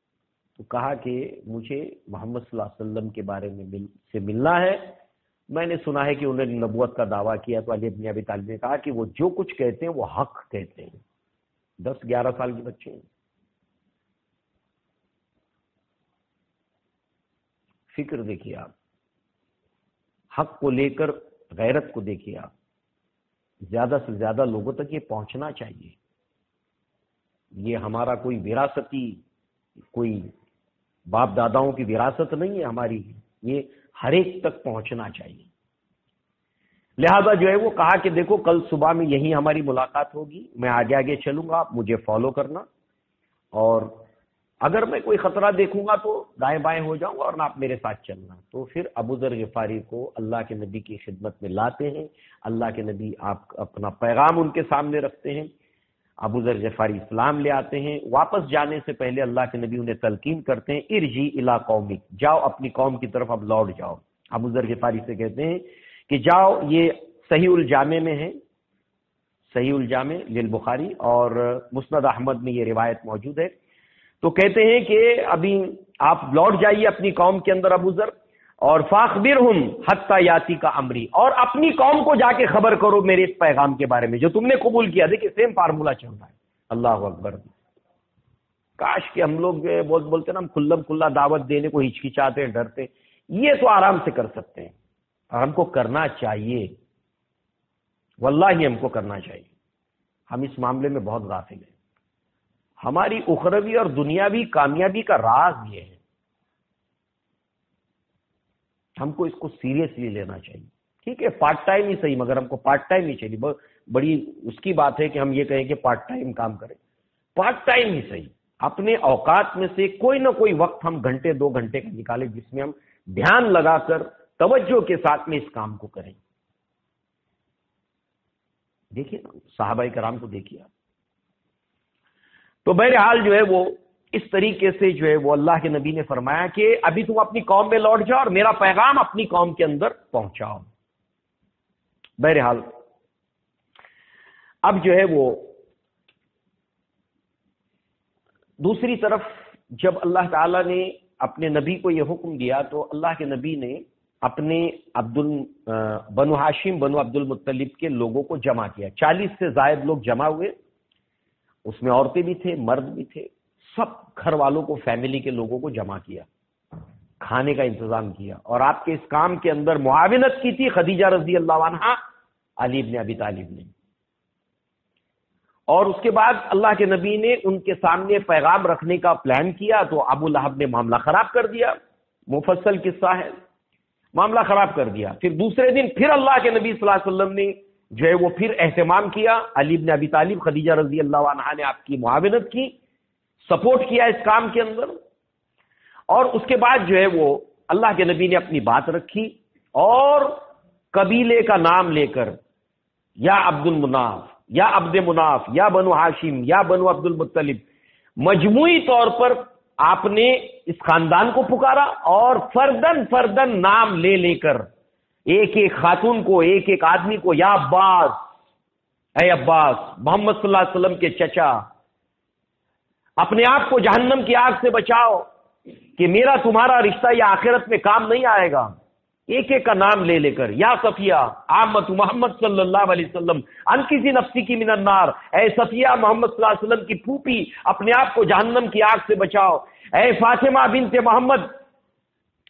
تو کہا کہ مجھے محمد صلی اللہ علیہ وسلم کے بارے میں سے ملنا ہے، میں نے سنا ہے کہ انہوں نے نبوت کا دعویٰ کیا۔ تو علی بن ابی طالب نے کہا کہ وہ جو کچھ کہتے ہیں وہ حق کہتے ہیں۔ 10-11 سال کے بچے ہیں۔ فکر دیکھیے آپ، حق کو لے کر غیرت کو دیکھیے آپ۔ زیادہ سے زیادہ لوگوں تک یہ پہنچنا چاہیے۔ یہ ہمارا کوئی وراثتی، کوئی باپ داداؤں کی وراثت نہیں ہے ہماری، یہ ہر ایک تک پہنچنا چاہیے۔ لہذا جو ہے وہ کہا کہ دیکھو کل صبح میں یہی ہماری ملاقات ہوگی، میں آگے آگے چلوں گا، آپ مجھے فالو کرنا، اور اگر میں کوئی خطرہ دیکھوں گا تو دائیں بائیں ہو جاؤں گا، اور آپ میرے ساتھ چلنا۔ تو پھر ابو ذر غفاری کو اللہ کے نبی کی خدمت میں لاتے ہیں، اللہ کے نبی آپ اپنا پیغام ان کے سامنے رکھتے ہیں، ابو ذر غفاری اسلام لے آتے ہیں۔ واپس جانے سے پہلے اللہ کے نبی انہیں تلقین کرتے ہیں، ارجی الی قومک، جاؤ اپنی قوم کی طرف اب لوٹ جاؤ۔ ابو ذر غفاری سے کہتے ہیں کہ جاؤ، یہ صحیح الجامع میں ہے، صحیح الجامع للبخاری اور مسند احمد میں یہ روایت موجود ہے۔ تو کہتے ہیں کہ ابھی آپ لوٹ جائیے اپنی قوم کے اندر ابو ذر، اور فاخبرہم حتی یاتی کا امری، اور اپنی قوم کو جا کے خبر کرو میرے اس پیغام کے بارے میں جو تم نے قبول کیا۔ دیکھیں سیم فارمولہ چل رہا ہے۔ اللہ اکبر۔ کاش کہ ہم لوگ بولتے نا، ہم کھلم کھلا دعوت دینے کو ہچکچاتے ہیں، ڈرتے، یہ تو آرام سے کر سکتے ہیں، اور ہم کو کرنا چاہیے، واللہ ہم کو کرنا چاہیے۔ ہم اس معاملے میں بہت غافل ہیں۔ ہماری اخروی اور دنیاوی کامیابی کا راز یہ ہے، ہم کو اس کو سیریسلی لینا چاہیے۔ ٹھیک ہے پارٹ ٹائم ہی صحیح، مگر ہم کو پارٹ ٹائم ہی چاہیے۔ بڑی اس کی بات ہے کہ ہم یہ کہیں کہ پارٹ ٹائم کام کریں، پارٹ ٹائم ہی صحیح، اپنے اوقات میں سے کوئی نہ کوئی وقت ہم گھنٹے 2 گھنٹے کا نکالیں جس میں ہم دھیان لگا کر توجہ کے ساتھ میں اس کام کو کریں۔ دیکھیے نا صحابہ کرام کو دیکھیے آپ۔ تو بہرحال جو ہے وہ اس طریقے سے جو ہے وہ اللہ کے نبی نے فرمایا کہ ابھی تم اپنی قوم میں لوٹ جاؤ اور میرا پیغام اپنی قوم کے اندر پہنچاؤ۔ بہرحال اب جو ہے وہ دوسری طرف جب اللہ تعالی نے اپنے نبی کو یہ حکم دیا تو اللہ کے نبی نے اپنے بنو ہاشم بنو عبد المطلب کے لوگوں کو جمع کیا۔ 40 سے زائد لوگ جمع ہوئے، اس میں عورتیں بھی تھے، مرد بھی تھے، سب گھر والوں کو، فیملی کے لوگوں کو جمع کیا، کھانے کا انتظام کیا، اور آپ کے اس کام کے اندر معاونت کی تھی خدیجہ رضی اللہ عنہا، علی ابن ابی طالب نے۔ اور اس کے بعد اللہ کے نبی نے ان کے سامنے پیغام رکھنے کا پلان کیا تو ابو لہب نے معاملہ خراب کر دیا، مفصل قصہ ہے، معاملہ خراب کر دیا۔ پھر دوسرے دن پھر اللہ کے نبی صلی اللہ علیہ وسلم نے جو ہے وہ پھر اہتمام کیا، علی ابن ابی طالب، خدیجہ رضی اللہ عنہا نے آپ کی معاونت کی، سپورٹ کیا اس کام کے اندر۔ اور اس کے بعد جو ہے وہ اللہ کے نبی نے اپنی بات رکھی اور قبیلے کا نام لے کر یا عبد المناف یا عبد مناف یا بنو ہاشم یا بنو عبد المطلب، مجموعی طور پر آپ نے اس خاندان کو پکارا اور فردن فردن نام لے لے کر ایک ایک خاتون کو، ایک ایک آدمی کو، یا عباس، اے عباس، محمد صلی اللہ علیہ وسلم کے چچا، اپنے آپ کو جہنم کی آگ سے بچاؤ کہ میرا تمہارا رشتہ یہ آخرت میں کام نہیں آئے گا، ایک ایک کا نام لے لے کر، یا صفیہ عامت محمد صلی اللہ علیہ وسلم انقذی نفسی کی من النار، اے صفیہ محمد صلی اللہ علیہ وسلم کی پھوپھی، اپنے آپ کو جہنم کی آگ سے بچاؤ، اے فاطمہ بنت محمد،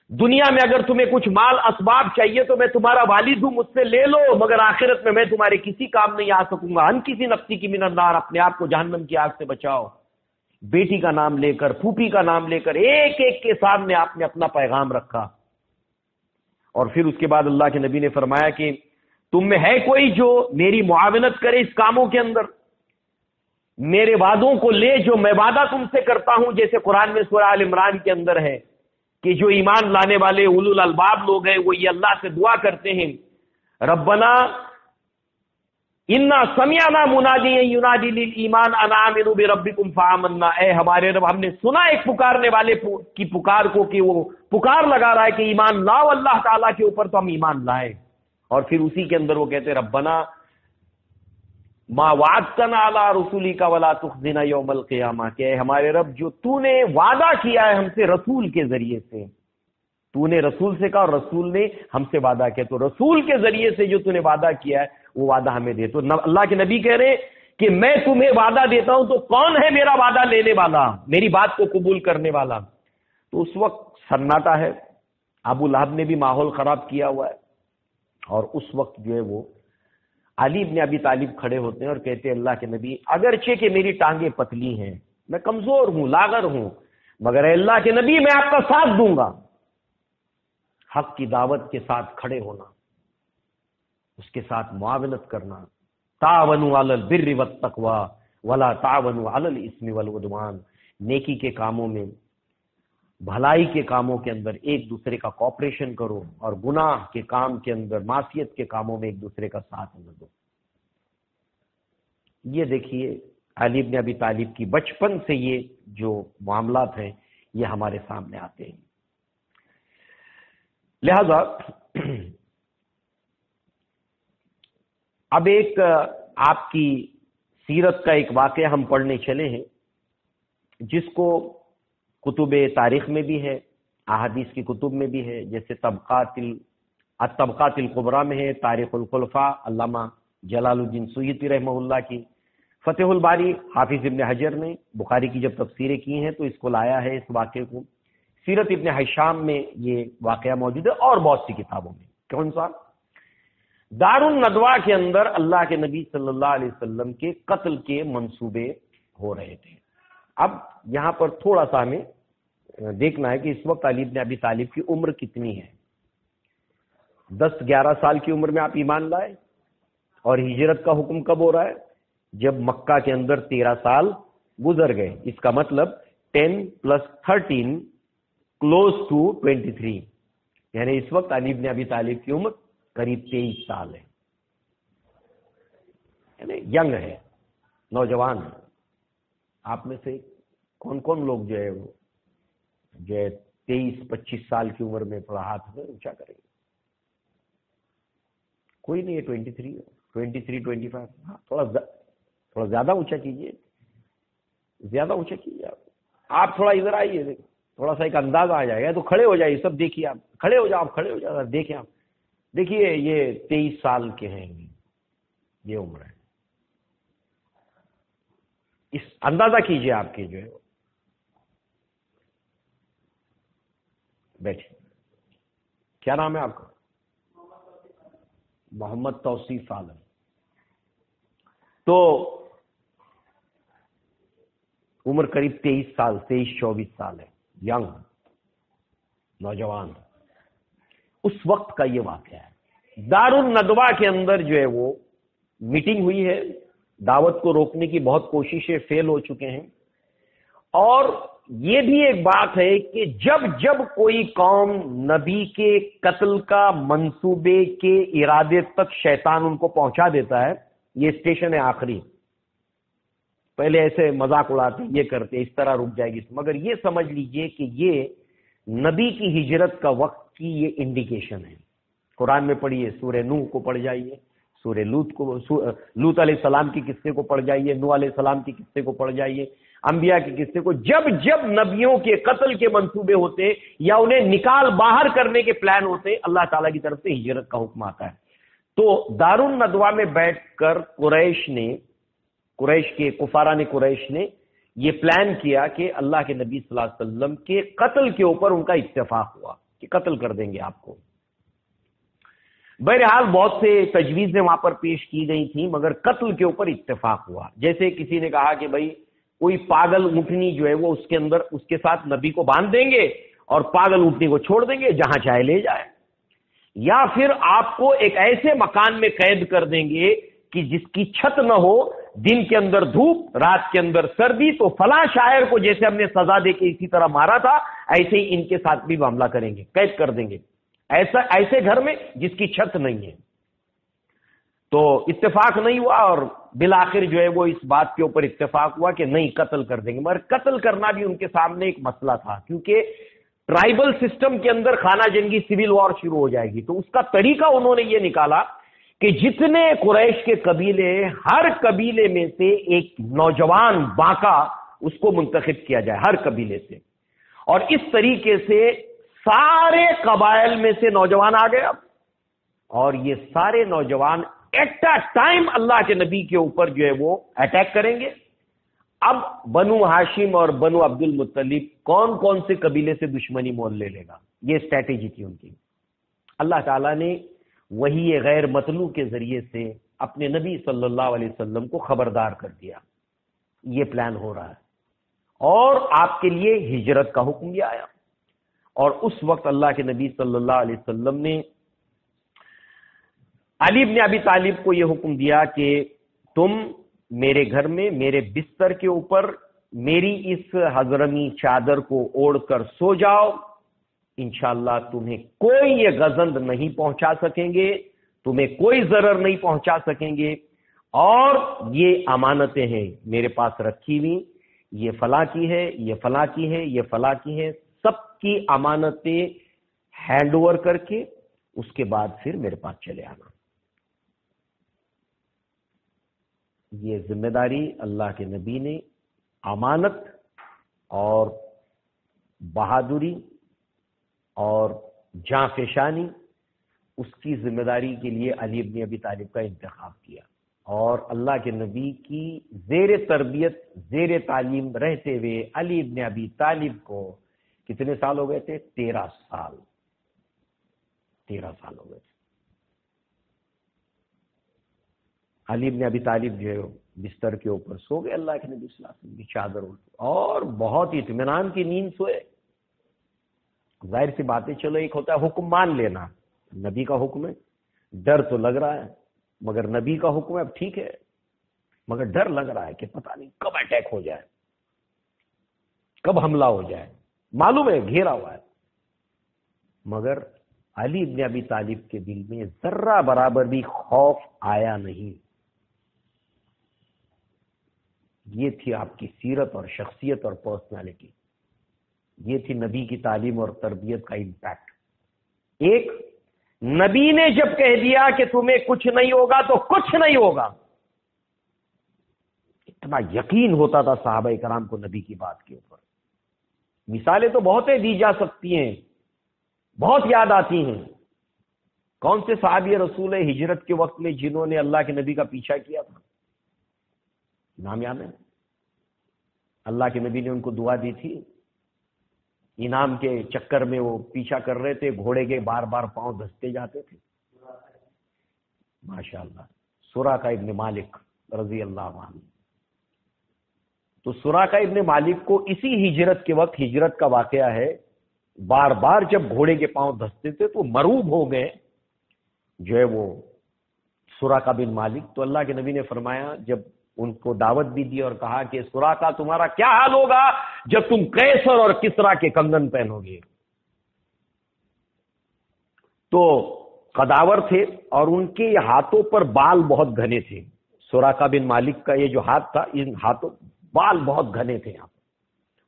دنیا میں اگر تمہیں کچھ مال اسباب چاہیے تو میں تمہارا والد ہوں، مجھ سے لے لو، مگر آخرت میں تمہارے کسی کام نہیں آ سکوں گا، انقذی نفسی کی من النار، اپنے آپ کو جہنم کی آگ سے بچاؤ۔ بیٹی کا نام لے کر، پھوپھی کا نام لے کر، ایک ایک کے سامنے آپ نے اپنا پیغام رکھا۔ اور پھر اس کے بعد اللہ کے نبی نے فرمایا کہ تم میں ہے کوئی جو میری معاونت کرے اس کاموں کے اندر، میرے وعدوں کو لے جو میں وعدہ تم سے کرتا ہوں، جیسے قرآن میں سورہ آل عمران کے اندر ہے کہ جو ایمان لانے والے اولو الالباب لوگ ہیں وہ یہ اللہ سے دعا کرتے ہیں، ربنا انا سمعنا منادیا ینادی للایمان ان آمنوا بربکم فآمنا، اے ہمارے رب، ہم نے سنا ایک پکارنے والے کی پکار کو کہ وہ پکار لگا رہا ہے کہ ایمان لاؤ اللہ تعالیٰ کے اوپر، تو ہم ایمان لائے۔ اور پھر اسی کے اندر وہ کہتے ہیں ربنا ما وعدتنا علی رسولک ولا تخزنا یوم القیامہ، کہ اے ہمارے رب جو تو نے وعدہ کیا ہے ہم سے رسول کے ذریعے سے، تو نے رسول سے کہا اور رسول نے ہم سے وعدہ کیا، تو رسول کے ذریعے سے جو تو نے وعدہ کیا ہے وہ وعدہ ہمیں دے۔ تو اللہ کے نبی کہہ رہے کہ میں تمہیں وعدہ دیتا ہوں، تو کون ہے میرا وعدہ لینے والا، میری بات کو قبول کرنے والا؟ تو اس وقت سناٹا ہے، ابو لہب نے بھی ماحول خراب کیا ہوا ہے، اور اس وقت جو ہے وہ علی بن ابی طالب کھڑے ہوتے ہیں اور کہتے ہیں اللہ کے نبی اگرچہ کہ میری ٹانگیں پتلی ہیں، میں کمزور ہوں، لاغر ہوں، مگر اے اللہ کے نبی میں آپ کا ساتھ دوں گا۔ حق کی دعوت کے ساتھ کھڑے ہونا، اس کے ساتھ معاونت کرنا، تعاونوا علی البر والتقوی ولا تعاونوا علی الاثم والعدوان، نیکی کے کاموں میں، بھلائی کے کاموں کے اندر ایک دوسرے کا کوآپریشن کرو، اور گناہ کے کام کے اندر، معصیت کے کاموں میں ایک دوسرے کا ساتھ نہ دو۔ یہ دیکھیے علی بن ابی طالب کی بچپن سے یہ جو معاملات ہیں یہ ہمارے سامنے آتے ہیں۔ لہذا اب ایک آپ کی سیرت کا ایک واقعہ ہم پڑھنے چلے ہیں، جس کو کتب تاریخ میں بھی ہے، احادیث کی کتب میں بھی ہے، جیسے الطبقات الکبریٰ میں ہے، تاریخ الخلفاء علامہ جلال الدین سیوطی رحمہ اللہ کی، فتح الباری حافظ ابن حجر نے بخاری کی جب تفسیریں کی ہیں تو اس کو لایا ہے، اس واقعے کو۔ سیرت ابن حشام میں یہ واقعہ موجود ہے، اور بہت سی کتابوں میں۔ کون سا؟ دار الندوہ کے اندر اللہ کے نبی صلی اللہ علیہ وسلم کے قتل کے منصوبے ہو رہے تھے۔ اب یہاں پر تھوڑا سا ہمیں دیکھنا ہے کہ اس وقت علی بن ابی طالب کی عمر کتنی ہے۔ 10-11 سال کی عمر میں آپ ایمان لائے، اور ہجرت کا حکم کب ہو رہا ہے؟ جب مکہ کے اندر 13 سال گزر گئے۔ اس کا مطلب 10 + 13 = 23، یعنی اس وقت علی بن ابی طالب کی عمر قریب 23 سال ہے، یعنی ینگ ہے، نوجوان ہے۔ آپ میں سے کون کون لوگ جو ہے 23-25 سال کی عمر میں تھوڑا ہاتھ میں اونچا کریں گے؟ کوئی نہیں ہے؟ 23 25، ہاں تھوڑا زیادہ اونچا کیجیے، زیادہ اونچا کیجیے۔ آپ تھوڑا ادھر آئیے، تھوڑا سا ایک اندازہ آ جائے گا، تو کھڑے ہو جائیے سب، دیکھیے آپ کھڑے ہو جاؤ، آپ کھڑے ہو جاؤ، دیکھیں آپ، دیکھیے یہ 23 سال کے ہیں، یہ عمر ہے۔ اس اندازہ کیجیے آپ کے جو ہے۔ بیٹھے، کیا نام ہے آپ کا؟ محمد توصیف عالم۔ تو عمر قریب 23 سال، 23-24 سال ہے، ینگ، نوجوان۔ اس وقت کا یہ واقعہ ہے۔ دار الندوہ کے اندر جو ہے وہ میٹنگ ہوئی ہے، دعوت کو روکنے کی بہت کوششیں فیل ہو چکے ہیں، اور یہ بھی ایک بات ہے کہ جب جب کوئی قوم نبی کے قتل کا منصوبے کے ارادے تک شیطان ان کو پہنچا دیتا ہے، یہ اسٹیشن ہے آخری، پہلے ایسے مذاق اڑاتے یہ کرتے اس طرح رک جائے گی، مگر یہ سمجھ لیجئے کہ یہ نبی کی ہجرت کا وقت کی یہ انڈیکیشن ہے۔ قرآن میں پڑھیے، سورہ نوح کو پڑھ جائیے، سورہ لوط علیہ السلام کی قصے کو پڑھ جائیے، نوح علیہ السلام کی قصے کو پڑھ جائیے، انبیاء کے قصے کو، جب جب نبیوں کے قتل کے منصوبے ہوتے یا انہیں نکال باہر کرنے کے پلان ہوتے، اللہ تعالیٰ کی طرف سے ہجرت کا حکم آتا ہے۔ تو دار الندوہ میں بیٹھ کر قریش کے کفاران قریش نے یہ پلان کیا کہ اللہ کے نبی صلی اللہ علیہ وسلم کے قتل کے اوپر ان کا اتفاق ہوا کہ قتل کر دیں گے آپ کو۔ بہرحال بہت سے تجویزیں وہاں پر پیش کی گئی تھیں، مگر قتل کے اوپر اتفاق ہوا۔ جیسے کسی نے کہا کہ بھائی کوئی پاگل اونٹنی جو ہے وہ اس کے ساتھ نبی کو باندھ دیں گے اور پاگل اونٹنی کو چھوڑ دیں گے، جہاں چاہے لے جائے، یا پھر آپ کو ایک ایسے مکان میں قید کر دیں گے کہ جس کی چھت نہ ہو، دن کے اندر دھوپ، رات کے اندر سردی، تو فلاں شاعر کو جیسے ہم نے سزا دے کے اسی طرح مارا تھا، ایسے ہی ان کے ساتھ بھی معاملہ کریں گے، قید کر دیں گے ایسے گھر میں جس کی چھت نہیں ہے۔ تو اتفاق نہیں ہوا، اور بالآخر جو ہے وہ اس بات کے اوپر اتفاق ہوا کہ نہیں، قتل کر دیں گے، مگر قتل کرنا بھی ان کے سامنے ایک مسئلہ تھا، کیونکہ ٹرائبل سسٹم کے اندر خانہ جنگی سول وار شروع ہو جائے گی۔ تو اس کا طریقہ انہوں نے یہ نکالا کہ جتنے قریش کے قبیلے، ہر قبیلے میں سے ایک نوجوان باقا اس کو منتخب کیا جائے، ہر قبیلے سے، اور اس طریقے سے سارے قبائل میں سے نوجوان آ گئے، اور یہ سارے نوجوان ایٹ اے ٹائم اللہ کے نبی کے اوپر جو ہے وہ اٹیک کریں گے۔ اب بنو ہاشم اور بنو عبد المطلب کون کون سے قبیلے سے دشمنی مول لے لے گا، یہ اسٹریٹجی تھی ان کی۔ اللہ تعالیٰ نے وحی غیر مطلوع کے ذریعے سے اپنے نبی صلی اللہ علیہ وسلم کو خبردار کر دیا یہ پلان ہو رہا ہے، اور آپ کے لیے ہجرت کا حکم بھی آیا۔ اور اس وقت اللہ کے نبی صلی اللہ علیہ وسلم نے علی بن ابی طالب کو یہ حکم دیا کہ تم میرے گھر میں میرے بستر کے اوپر میری اس حضرمی چادر کو اوڑھ کر سو جاؤ، انشاءاللہ تمہیں کوئی یہ غزند نہیں پہنچا سکیں گے، تمہیں کوئی ضرر نہیں پہنچا سکیں گے، اور یہ امانتیں ہیں میرے پاس رکھی ہوئی، یہ فلاں کی ہے، یہ فلاں کی ہے، یہ فلاں کی ہے، سب کی امانتیں ہینڈ اوور کر کے اس کے بعد پھر میرے پاس چلے آنا۔ یہ ذمہ داری اللہ کے نبی نے امانت اور بہادری اور جاں فشانی، اس کی ذمہ داری کے لیے علی بن ابی طالب کا انتخاب کیا، اور اللہ کے نبی کی زیر تربیت، زیر تعلیم رہتے ہوئے علی بن ابی طالب کو کتنے سال ہو گئے تھے؟ 13 سال 13 سال ہو گئے تھے۔ علی بن ابی طالب جو ہے بستر کے اوپر سو گئے اللہ کے نبی صلی اللہ علیہ وسلم کی چادر اور بہت اطمینان کی نیند سوئے۔ ظاہر سی باتیں، چلو ایک ہوتا ہے حکم مان لینا، نبی کا حکم ہے، ڈر تو لگ رہا ہے، مگر نبی کا حکم ہے، اب ٹھیک ہے، مگر ڈر لگ رہا ہے کہ پتہ نہیں کب اٹیک ہو جائے، کب حملہ ہو جائے، معلوم ہے گھیرا ہوا ہے، مگر علی بن ابی طالب کے دل میں ذرہ برابر بھی خوف آیا نہیں۔ یہ تھی آپ کی سیرت اور شخصیت اور پرسنالٹی، یہ تھی نبی کی تعلیم اور تربیت کا امپیکٹ۔ ایک نبی نے جب کہہ دیا کہ تمہیں کچھ نہیں ہوگا تو کچھ نہیں ہوگا، اتنا یقین ہوتا تھا صحابہ کرام کو نبی کی بات کے اوپر۔ مثالیں تو بہت دی جا سکتی ہیں، بہت یاد آتی ہیں۔ کون سے صحابی رسول ہجرت کے وقت میں جنہوں نے اللہ کے نبی کا پیچھا کیا تھا؟ نام یاد ہے؟ اللہ کے نبی نے ان کو دعا دی تھی، انعام کے چکر میں وہ پیچھا کر رہے تھے، گھوڑے کے بار بار پاؤں دھستے جاتے تھے۔ ماشاءاللہ، سراقہ ابن مالک رضی اللہ عنہ۔ تو سراقہ ابن مالک کو اسی ہجرت کے وقت، ہجرت کا واقعہ ہے، بار بار جب گھوڑے کے پاؤں دھستے تھے تو مروب ہو گئے جو ہے وہ سراقہ بن مالک۔ تو اللہ کے نبی نے فرمایا جب ان کو دعوت بھی دی اور کہا کہ سراقہ تمہارا کیا حال ہوگا جب تم قیصر اور کسرا کے کنگن پہنو گے. تو قداور تھے اور ان کے ہاتھوں پر بال بہت گھنے تھے. سراقہ بن مالک کا یہ جو ہاتھ تھا، ان ہاتھوں بال بہت گھنے تھے یہاں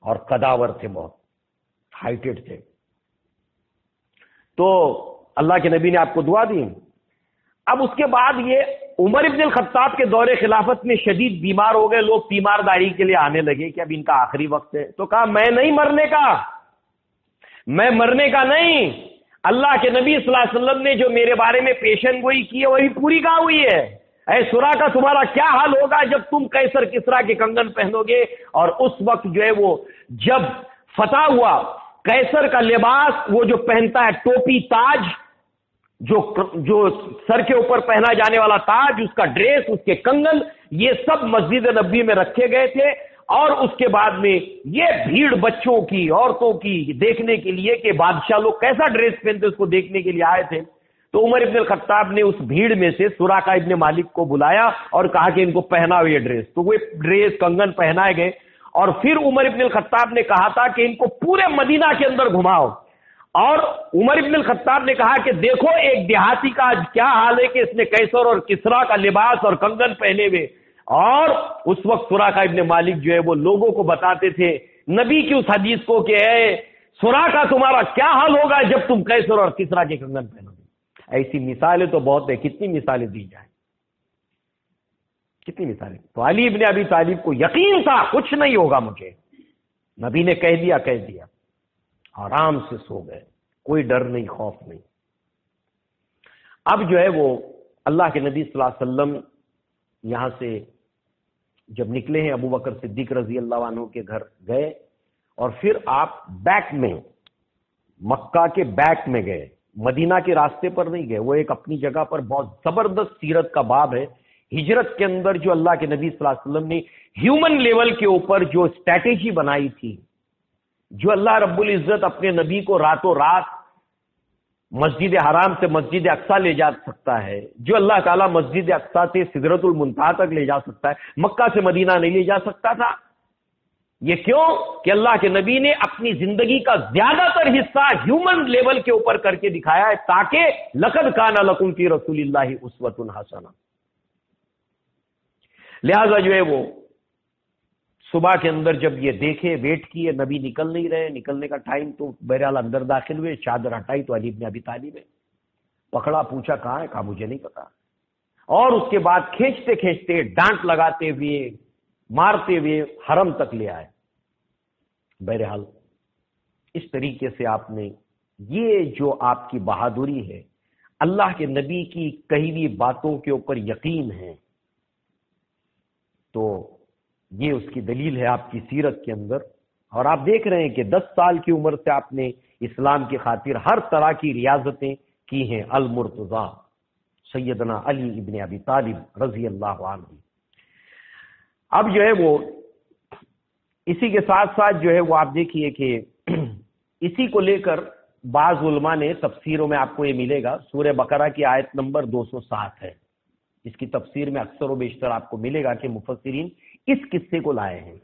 اور قداور تھے، بہت ہائٹڈ تھے. تو اللہ کے نبی نے آپ کو دعا دی. اب اس کے بعد یہ عمر ابن الخطاب کے دور خلافت میں شدید بیمار ہو گئے. لوگ تیمارداری کے لیے آنے لگے کہ اب ان کا آخری وقت ہے. تو کہا میں نہیں مرنے کا، میں مرنے کا نہیں. اللہ کے نبی صلی اللہ علیہ وسلم نے جو میرے بارے میں پیشن گوئی کی ہے وہی پوری کہا ہوئی ہے. اے سراقہ تمہارا کیا حال ہوگا جب تم قیصر کسرا کے کنگن پہنو گے. اور اس وقت جو ہے وہ جب فتح ہوا، قیصر کا لباس وہ جو پہنتا ہے ٹوپی تاج، جو سر کے اوپر پہنا جانے والا تاج، اس کا ڈریس، اس کے کنگن، یہ سب مسجد نبوی میں رکھے گئے تھے. اور اس کے بعد میں یہ بھیڑ بچوں کی، عورتوں کی دیکھنے کے لیے کہ بادشاہ لوگ کیسا ڈریس پہنتے اس کو دیکھنے کے لیے آئے تھے. تو عمر ابن الخطاب نے اس بھیڑ میں سے سراقہ ابن مالک کو بلایا اور کہا کہ ان کو پہناؤ یہ ڈریس. تو وہ ڈریس کنگن پہنائے گئے اور پھر عمر ابن الخطاب نے کہا تھا کہ ان کو پورے مدینہ کے اندر گھماؤ. اور عمر ابن الخطاب نے کہا کہ دیکھو ایک دیہاتی کا آج کیا حال ہے کہ اس نے قیصر اور کسرا کا لباس اور کنگن پہنے ہوئے. اور اس وقت سراقہ ابن مالک جو ہے وہ لوگوں کو بتاتے تھے نبی کی اس حدیث کو کہ اے سراقہ تمہارا کیا حال ہوگا جب تم قیصر اور کسرا کے کنگن پہنو گے. ایسی مثالیں تو بہت ہے، کتنی مثالیں دی جائیں، کتنی مثالیں. تو علی ابن ابی طالب کو یقین تھا کچھ نہیں ہوگا مجھے، نبی نے کہہ دیا، آرام سے سو گئے، کوئی ڈر نہیں، خوف نہیں. اب جو ہے وہ اللہ کے نبی صلی اللہ علیہ وسلم یہاں سے جب نکلے ہیں، ابو بکر صدیق رضی اللہ عنہ کے گھر گئے اور پھر آپ بیک میں، مکہ کے بیک میں گئے، مدینہ کے راستے پر نہیں گئے. وہ ایک اپنی جگہ پر بہت زبردست سیرت کا باب ہے. ہجرت کے اندر جو اللہ کے نبی صلی اللہ علیہ وسلم نے ہیومن لیول کے اوپر جو اسٹریٹجی بنائی تھی، جو اللہ رب العزت اپنے نبی کو راتوں رات مسجد حرام سے مسجد اقصیٰ لے جا سکتا ہے، جو اللہ تعالیٰ مسجد اقصیٰ سے سدرۃ المنتہا تک لے جا سکتا ہے، مکہ سے مدینہ نہیں لے جا سکتا تھا. یہ کیوں کہ اللہ کے نبی نے اپنی زندگی کا زیادہ تر حصہ ہیومن لیول کے اوپر کر کے دکھایا ہے تاکہ لقد کان لکم فی رسول اللہ اسوۃ حسنہ. لہذا جو ہے وہ صبح کے اندر جب یہ دیکھے، ویٹ کیے، نبی نکل نہیں رہے، نکلنے کا ٹائم تو بہرحال اندر داخل ہوئے، چادر ہٹائی تو علی بن ابی طالب ہے، پکڑا، پوچھا کہاں ہے، کہا مجھے نہیں پتا. اور اس کے بعد کھینچتے کھینچتے، ڈانٹ لگاتے ہوئے، مارتے ہوئے حرم تک لے آئے. بہرحال اس طریقے سے آپ نے، یہ جو آپ کی بہادری ہے، اللہ کے نبی کی کہی ہوئی باتوں کے اوپر یقین ہے، تو یہ اس کی دلیل ہے آپ کی سیرت کے اندر. اور آپ دیکھ رہے ہیں کہ 10 سال کی عمر سے آپ نے اسلام کی خاطر ہر طرح کی ریاضتیں کی ہیں. المرتضیٰ سیدنا علی ابن ابی طالب رضی اللہ عنہ. اب جو ہے وہ اسی کے ساتھ ساتھ جو ہے وہ آپ دیکھیے کہ اسی کو لے کر بعض علماء نے تفسیروں میں آپ کو یہ ملے گا، سورہ بقرہ کی آیت نمبر 207 ہے، اس کی تفسیر میں اکثر و بیشتر آپ کو ملے گا کہ مفسرین اس قصے کو لائے ہیں.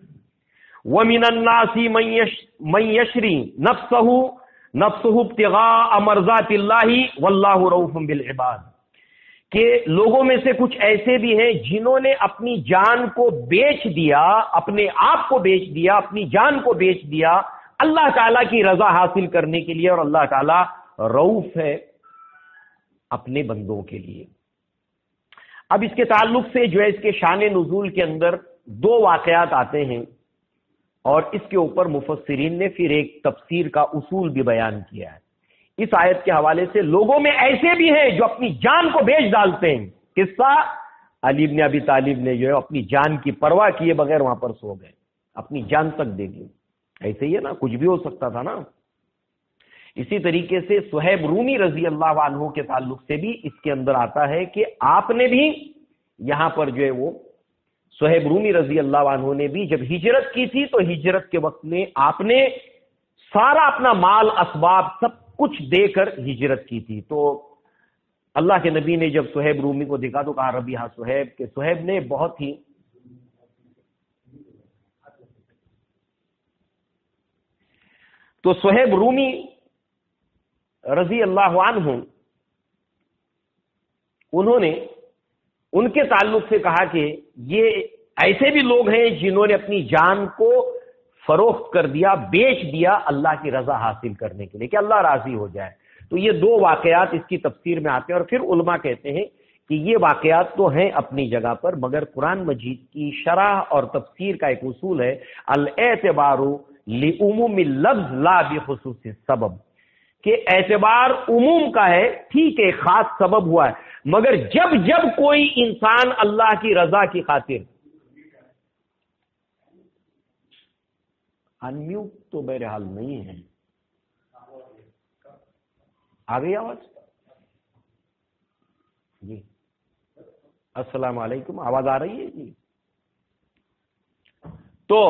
وَمِنَ النَّاسِ مَن يَشْرِي نَفْسَهُ ابْتِغَاءَ مَرْضَاتِ اللَّهِ وَاللَّهُ رَءُوفٌ بِالْعِبَادِ، کہ لوگوں میں سے کچھ ایسے بھی ہیں جنہوں نے اپنی جان کو بیچ دیا، اپنے آپ کو بیچ دیا، اپنی جان کو بیچ دیا اللہ تعالیٰ کی رضا حاصل کرنے کے لیے، اور اللہ تعالیٰ رؤوف ہے اپنے بندوں کے لیے. اب اس کے تعلق سے جو ہے اس کے شان نزول کے اندر 2 واقعات آتے ہیں، اور اس کے اوپر مفسرین نے پھر ایک تفسیر کا اصول بھی بیان کیا ہے. اس آیت کے حوالے سے لوگوں میں ایسے بھی ہیں جو اپنی جان کو بیچ ڈالتے ہیں. قصہ علی بن ابی طالب نے جو ہے اپنی جان کی پرواہ کیے بغیر وہاں پر سو گئے، اپنی جان تک دے دی. ایسے ہی ہے نا، کچھ بھی ہو سکتا تھا نا. اسی طریقے سے صہیب رومی رضی اللہ عنہ کے تعلق سے بھی اس کے اندر آتا ہے کہ آپ نے بھی یہاں پر جو ہے وہ صہیب رومی رضی اللہ عنہ نے بھی جب ہجرت کی تھی تو ہجرت کے وقت میں آپ نے سارا اپنا مال اسباب سب کچھ دے کر ہجرت کی تھی. تو اللہ کے نبی نے جب صہیب رومی کو دیکھا تو کہا ربیہ صہیب، کہ صہیب نے بہت ہی تو صہیب رومی رضی اللہ عنہ انہوں نے ان کے تعلق سے کہا کہ یہ ایسے بھی لوگ ہیں جنہوں نے اپنی جان کو فروخت کر دیا، بیچ دیا اللہ کی رضا حاصل کرنے کے لیے کہ اللہ راضی ہو جائے۔ تو یہ دو واقعات اس کی تفسیر میں آتے ہیں، اور پھر علماء کہتے ہیں کہ یہ واقعات تو ہیں اپنی جگہ پر، مگر قرآن مجید کی شرح اور تفسیر کا ایک اصول ہے الاعتبار لعموم اللفظ لا بخصوص السبب، کہ اعتبار عموم کا ہے، ٹھیک ہے خاص سبب ہوا ہے، مگر جب جب کوئی انسان اللہ کی رضا کی خاطر انمیوٹ تو بہرحال نہیں ہے، آ گئی آواز؟ جی السلام علیکم، آواز آ رہی ہے جی؟ تو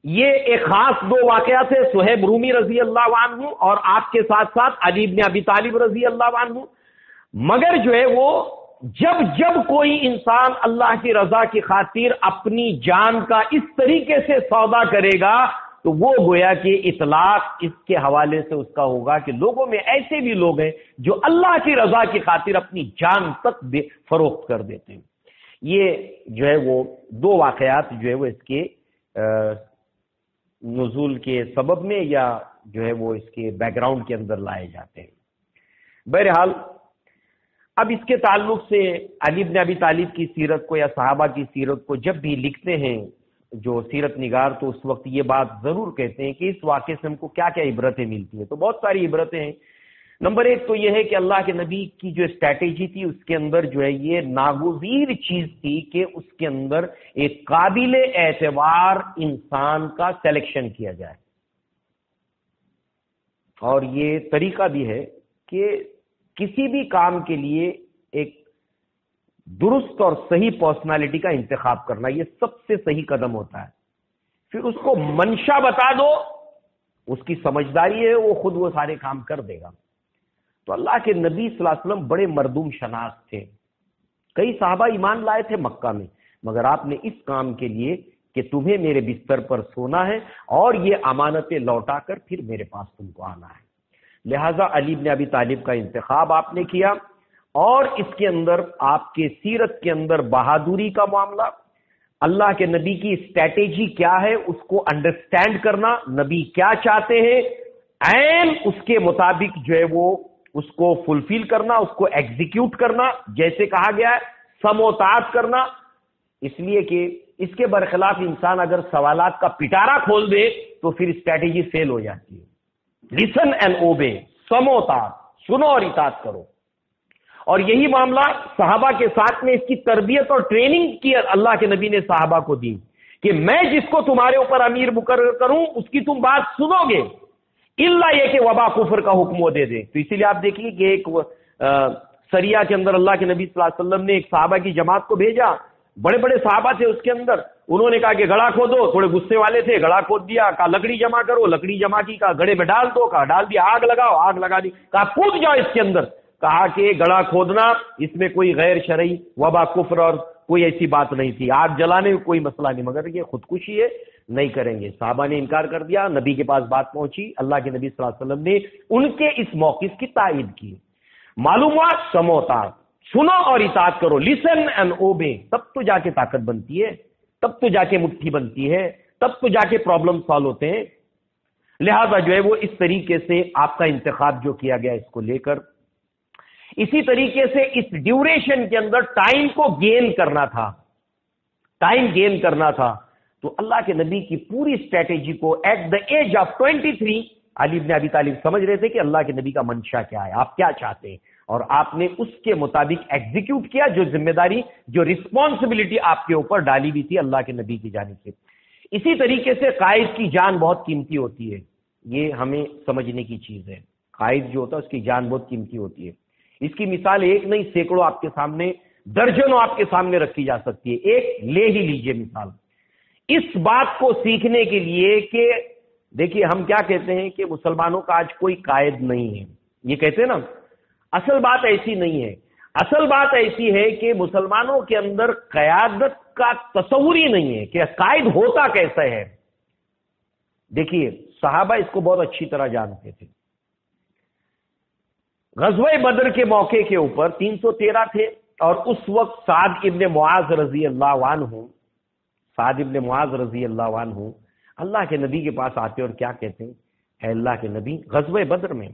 یہ ایک خاص دو واقعات ہے، صہیب رومی رضی اللہ عنہ اور آپ کے ساتھ ساتھ علی بن ابی طالب رضی اللہ عنہ، مگر جو ہے وہ جب جب کوئی انسان اللہ کی رضا کی خاطر اپنی جان کا اس طریقے سے سودا کرے گا تو وہ گویا کہ اطلاق اس کے حوالے سے اس کا ہوگا کہ لوگوں میں ایسے بھی لوگ ہیں جو اللہ کی رضا کی خاطر اپنی جان تک فروخت کر دیتے ہیں۔ یہ جو ہے وہ دو واقعات جو ہے وہ اس کے نزول کے سبب میں یا جو ہے وہ اس کے بیک گراؤنڈ کے اندر لائے جاتے ہیں۔ بہرحال اب اس کے تعلق سے علی بن ابی طالب کی سیرت کو یا صحابہ کی سیرت کو جب بھی لکھتے ہیں جو سیرت نگار، تو اس وقت یہ بات ضرور کہتے ہیں کہ اس واقعے سے ہم کو کیا کیا عبرتیں ملتی ہیں۔ تو بہت ساری عبرتیں ہیں۔ نمبر ایک تو یہ ہے کہ اللہ کے نبی کی جو اسٹریٹجی تھی اس کے اندر جو ہے یہ ناگزیر چیز تھی کہ اس کے اندر ایک قابل اعتبار انسان کا سلیکشن کیا جائے، اور یہ طریقہ بھی ہے کہ کسی بھی کام کے لیے ایک درست اور صحیح پرسنالٹی کا انتخاب کرنا یہ سب سے صحیح قدم ہوتا ہے۔ پھر اس کو منشا بتا دو، اس کی سمجھداری ہے، وہ خود وہ سارے کام کر دے گا۔ تو اللہ کے نبی صلی اللہ علیہ وسلم بڑے مردوم شناس تھے، کئی صحابہ ایمان لائے تھے مکہ میں، مگر آپ نے اس کام کے لیے کہ تمہیں میرے بستر پر سونا ہے اور یہ امانتیں لوٹا کر پھر میرے پاس تم کو آنا ہے، لہذا علی بن ابی طالب کا انتخاب آپ نے کیا۔ اور اس کے اندر آپ کے سیرت کے اندر بہادری کا معاملہ، اللہ کے نبی کی اسٹریٹجی کیا ہے اس کو انڈرسٹینڈ کرنا، نبی کیا چاہتے ہیں عین اس کے مطابق جو ہے وہ اس کو فلفل کرنا، اس کو ایگزیکیوٹ کرنا جیسے کہا گیا ہے، سم و طاعت کرنا، اس لیے کہ اس کے برخلاف انسان اگر سوالات کا پٹارا کھول دے تو پھر اسٹریٹجی فیل ہو جاتی ہے۔ لسن اینڈ اوبے، سم و طاعت، سنو اور اطاعت کرو۔ اور یہی معاملہ صحابہ کے ساتھ میں اس کی تربیت اور ٹریننگ کی اللہ کے نبی نے صحابہ کو دی کہ میں جس کو تمہارے اوپر امیر مقرر کروں اس کی تم بات سنو گے، الا یہ کہ وبا کفر کا حکم وہ دے دے۔ تو اسی لیے آپ دیکھیے کہ ایک سریہ کے اندر اللہ کے نبی صلی اللہ علیہ وسلم نے ایک صحابہ کی جماعت کو بھیجا، بڑے بڑے صحابہ تھے اس کے اندر، انہوں نے کہا کہ گڑھا کھودو، تھوڑے غصے والے تھے، گڑھا کھود دیا، کہا لکڑی جمع کرو، لکڑی جمع کی، کہا گڑھے میں ڈال دو، کہا ڈال دیا، آگ لگاؤ، آگ لگا دی، کہا کود جاؤ اس کے اندر، کہا کہ گڑھا کھودنا اس میں کوئی غیر شرعی وبا کفر اور کوئی ایسی بات نہیں تھی، آگ جلانے میں کوئی مسئلہ نہیں، مگر یہ خودکشی ہے، نہیں کریں گے۔ صحابہ نے انکار کر دیا، نبی کے پاس بات پہنچی، اللہ کے نبی صلی اللہ علیہ وسلم نے ان کے اس موقف کی تائید کی۔ معلوم ہوا سموتا، سنو اور اطاعت کرو، لسن اینڈ اوبے، تب تو جا کے طاقت بنتی ہے، تب تو جا کے مٹھی بنتی ہے، تب تو جا کے پرابلم سالو ہوتے ہیں۔ لہذا جو ہے وہ اس طریقے سے آپ کا انتخاب جو کیا گیا اس کو لے کر، اسی طریقے سے اس ڈیوریشن کے اندر ٹائم کو گین کرنا تھا، ٹائم گین کرنا تھا۔ تو اللہ کے نبی کی پوری اسٹریٹجی کو ایٹ دا ایج آف 23 علی بن ابی طالب سمجھ رہے تھے کہ اللہ کے نبی کا منشا کیا ہے، آپ کیا چاہتے ہیں، اور آپ نے اس کے مطابق ایگزیکیوٹ کیا جو ذمہ داری، جو رسپانسبلٹی آپ کے اوپر ڈالی ہوئی تھی اللہ کے نبی کی جانب سے۔ اسی طریقے سے قائد کی جان بہت قیمتی ہوتی ہے، یہ ہمیں سمجھنے کی چیز ہے، قائد جو ہوتا ہے اس کی جان بہت قیمتی ہوتی ہے۔ اس کی مثال ایک نہیں سینکڑوں آپ کے سامنے، درجنوں آپ کے سامنے رکھی جا سکتی ہے، ایک لے ہی لیجئے مثال اس بات کو سیکھنے کے لیے کہ دیکھیے ہم کیا کہتے ہیں کہ مسلمانوں کا آج کوئی قائد نہیں ہے، یہ کہتے ہیں نا، اصل بات ایسی نہیں ہے۔ اصل بات ایسی ہے کہ مسلمانوں کے اندر قیادت کا تصور ہی نہیں ہے کہ قائد ہوتا کیسا ہے. دیکھیے صحابہ اس کو بہت اچھی طرح جانتے تھے. غزوہ بدر کے موقع کے اوپر 313 تھے اور اس وقت سعد ابن معاذ رضی اللہ عنہ اللہ کے نبی کے پاس آتے اور کیا کہتے ہیں؟ اے اللہ کے نبی، غزوہ بدر میں،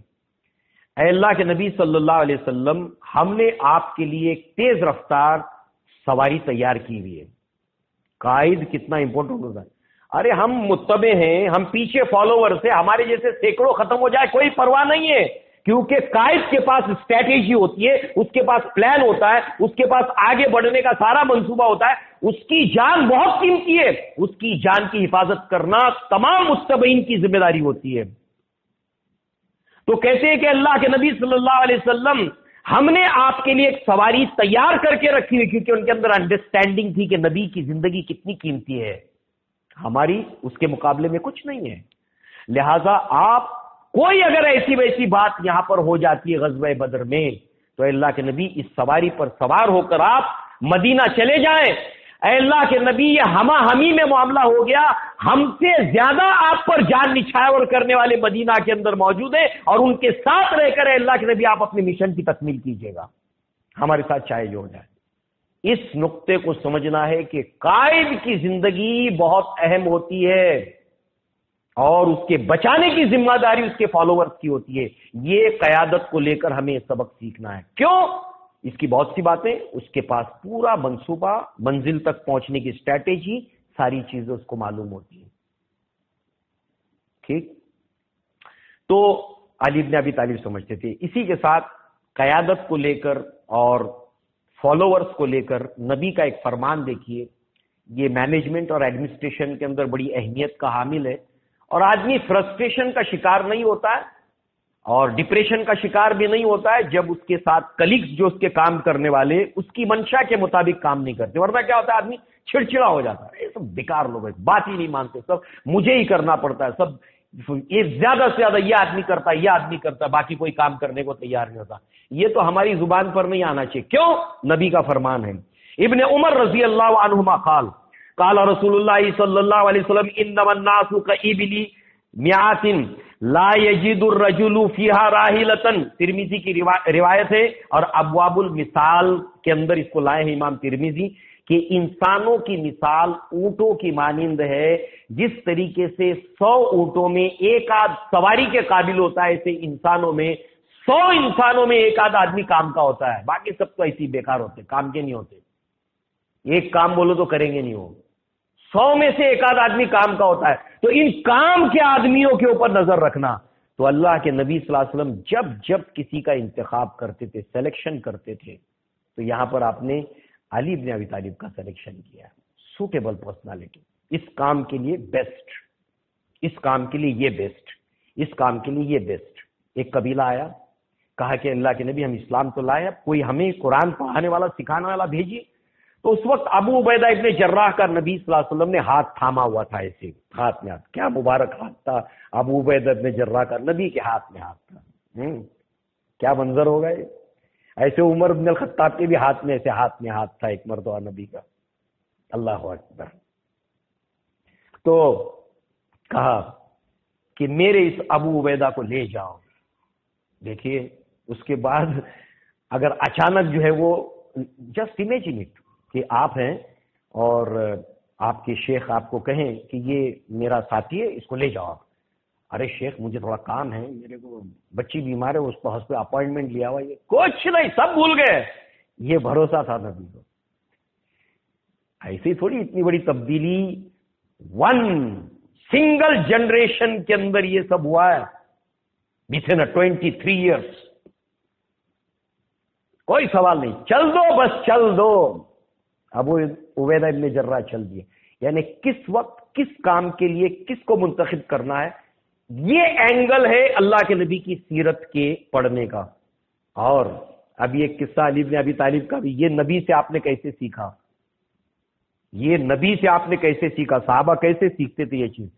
اے اللہ کے نبی صلی اللہ علیہ وسلم، ہم نے آپ کے لیے ایک تیز رفتار سواری تیار کی ہوئی ہے. قائد کتنا امپورٹنٹ ہوتا ہے. ارے ہم متبع ہیں، ہم پیچھے فالوورز ہیں، ہمارے جیسے سینکڑوں ختم ہو جائے کوئی پرواہ نہیں ہے، کیونکہ قائد کے پاس اسٹریٹجی ہوتی ہے، اس کے پاس پلان ہوتا ہے، اس کے پاس آگے بڑھنے کا سارا منصوبہ ہوتا ہے. اس کی جان بہت قیمتی ہے، اس کی جان کی حفاظت کرنا تمام متبعین کی ذمہ داری ہوتی ہے. تو کہتے ہیں کہ اللہ کے نبی صلی اللہ علیہ وسلم، ہم نے آپ کے لیے ایک سواری تیار کر کے رکھی ہوئی، کیونکہ ان کے اندر انڈرسٹینڈنگ تھی کہ نبی کی زندگی کتنی قیمتی ہے، ہماری اس کے مقابلے میں کچھ نہیں ہے. لہذا آپ کوئی اگر ایسی ویسی بات یہاں پر ہو جاتی ہے غزوہ بدر میں، تو اے اللہ کے نبی اس سواری پر سوار ہو کر آپ مدینہ چلے جائیں. اے اللہ کے نبی، یہ ہما ہمی میں معاملہ ہو گیا، ہم سے زیادہ آپ پر جان نچھاور کرنے والے مدینہ کے اندر موجود ہیں، اور ان کے ساتھ رہ کر اے اللہ کے نبی آپ اپنے مشن کی تکمیل کیجیے گا، ہمارے ساتھ چاہے جو ہو جائے. اس نقطے کو سمجھنا ہے کہ قائد کی زندگی بہت اہم ہوتی ہے اور اس کے بچانے کی ذمہ داری اس کے فالوورز کی ہوتی ہے. یہ قیادت کو لے کر ہمیں سبق سیکھنا ہے. کیوں؟ اس کی بہت سی باتیں، اس کے پاس پورا منصوبہ، منزل تک پہنچنے کی اسٹریٹجی، ساری چیزیں اس کو معلوم ہوتی ہیں. ٹھیک؟ تو علی بن ابی طالب سمجھتے تھے. اسی کے ساتھ قیادت کو لے کر اور فالوورز کو لے کر نبی کا ایک فرمان دیکھیے. یہ مینجمنٹ اور ایڈمنسٹریشن کے اندر بڑی اہمیت کا حامل ہے، اور آدمی فرسٹریشن کا شکار نہیں ہوتا ہے اور ڈپریشن کا شکار بھی نہیں ہوتا ہے جب اس کے ساتھ کلیگز جو اس کے کام کرنے والے اس کی منشا کے مطابق کام نہیں کرتے. ورنہ کیا ہوتا ہے؟ آدمی چڑچڑا ہو جاتا ہے، یہ سب بیکار لوگ ہیں، بات ہی نہیں مانتے، سب مجھے ہی کرنا پڑتا ہے، سب یہ زیادہ سے زیادہ یہ آدمی کرتا ہے، یہ آدمی کرتا ہے، باقی کوئی کام کرنے کو تیار نہیں ہوتا. یہ تو ہماری زبان پر نہیں آنا چاہیے. کیوں؟ نبی کا فرمان ہے. ابن عمر رضی اللہ عنہما قال رسول اللہ صلی اللہ علیہ وسلم انما الناس كإبل میات لا یجد الرجل فیہا راحلۃ. ترمذی کی روایت ہے، اور ابواب المثال کے اندر اس کو لائے ہیں امام ترمذی، کہ انسانوں کی مثال اونٹوں کی مانند ہے. جس طریقے سے 100 اونٹوں میں ایک آدھ سواری کے قابل ہوتا ہے، ایسے انسانوں میں 100 انسانوں میں ایک آدھ آدمی کام کا ہوتا ہے. باقی سب تو ایسی بیکار ہوتے، کام کے نہیں ہوتے. ایک کام بولو تو کریں گے نہیں وہ. 100 میں سے ایک آدھ آدمی کام کا ہوتا ہے. تو ان کام کے آدمیوں کے اوپر نظر رکھنا. تو اللہ کے نبی صلی اللہ علیہ وسلم جب کسی کا انتخاب کرتے تھے، سلیکشن کرتے تھے، تو یہاں پر آپ نے علی بن ابی طالب کا سلیکشن کیا. سوٹیبل پرسنالٹی، اس کام کے لیے بیسٹ، اس کام کے لیے یہ بیسٹ، اس کام کے لیے یہ بیسٹ. ایک قبیلہ آیا، کہا کہ اللہ کے نبی ہم اسلام تو لائے، کوئی ہمیں قرآن پڑھانے والا سکھانے والا بھیجیے. تو اس وقت ابو عبیدہ ابن جراح کا نبی صلی اللہ علیہ وسلم نے ہاتھ تھاما ہوا تھا، ایسے ہاتھ میں ہاتھ. کیا مبارک ہاتھ تھا ابو عبیدہ ابن جراح کا، نبی کے ہاتھ میں ہاتھ تھا. کیا منظر ہوگا یہ. ایسے عمر بن الخطاب کے بھی ہاتھ میں ہاتھ تھا ایک مرتبہ نبی کا. اللہ اکبر. تو کہا کہ میرے اس ابو عبیدہ کو لے جاؤ. دیکھیے اس کے بعد اگر اچانک جو ہے وہ جسٹ امیجن اٹ کہ آپ ہیں اور آپ کے شیخ آپ کو کہیں کہ یہ میرا ساتھی ہے، اس کو لے جاؤ آپ. ارے شیخ مجھے تھوڑا کام ہے، میرے کو بچی بیمار ہے، اس کو ہاسپٹل اپوائنٹمنٹ لیا ہوا، یہ کچھ نہیں، سب بھول گئے. یہ بھروسہ تھا نبی کو. ایسی تھوڑی اتنی بڑی تبدیلی 1 سنگل جنریشن کے اندر یہ سب ہوا ہے. within 23 years. کوئی سوال نہیں، چل دو، بس چل دو. ابو عبیدہ ابن جراح چل دیے. یعنی کس وقت کس کام کے لیے کس کو منتخب کرنا ہے، یہ اینگل ہے اللہ کے نبی کی سیرت کے پڑھنے کا. اور اب یہ قصہ علی بن ابی طالب کا بھی، یہ نبی سے آپ نے کیسے سیکھا، یہ نبی سے آپ نے کیسے سیکھا، صحابہ کیسے سیکھتے تھے یہ چیز،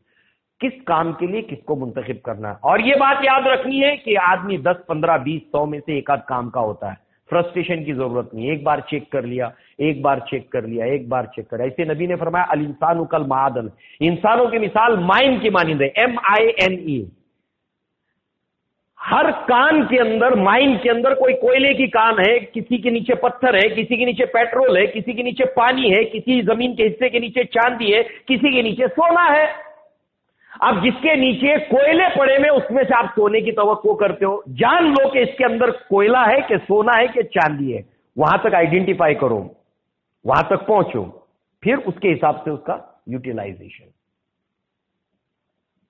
کس کام کے لیے کس کو منتخب کرنا ہے. اور یہ بات یاد رکھنی ہے کہ آدمی 10 15 20 100 میں سے ایک آدھ کام کا ہوتا ہے. فرسٹریشن کی ضرورت نہیں، ایک بار چیک کر لیا، ایک بار چیک کر لیا، ایک بار چیک کر، ایسے نبی نے فرمایا الانسان کالمعدن، انسانوں کی مثال مائن کی مانند ہے، MINE۔ ہر کان کے اندر، مائن کے اندر کوئی کوئلے کی کان ہے، کسی کے نیچے پتھر ہے، کسی کے نیچے پیٹرول ہے، کسی کے نیچے پانی ہے، کسی زمین کے حصے کے نیچے چاندی ہے، کسی کے نیچے سونا ہے۔ اب جس کے نیچے کوئلے پڑے میں اس میں سے آپ سونے کی توقع کرتے ہو، جان لو کہ اس کے اندر کوئلہ ہے کہ سونا ہے کہ چاندی ہے، وہاں تک آئیڈینٹیفائی کرو، وہاں تک پہنچو، پھر اس کے حساب سے اس کا یوٹیلائزیشن۔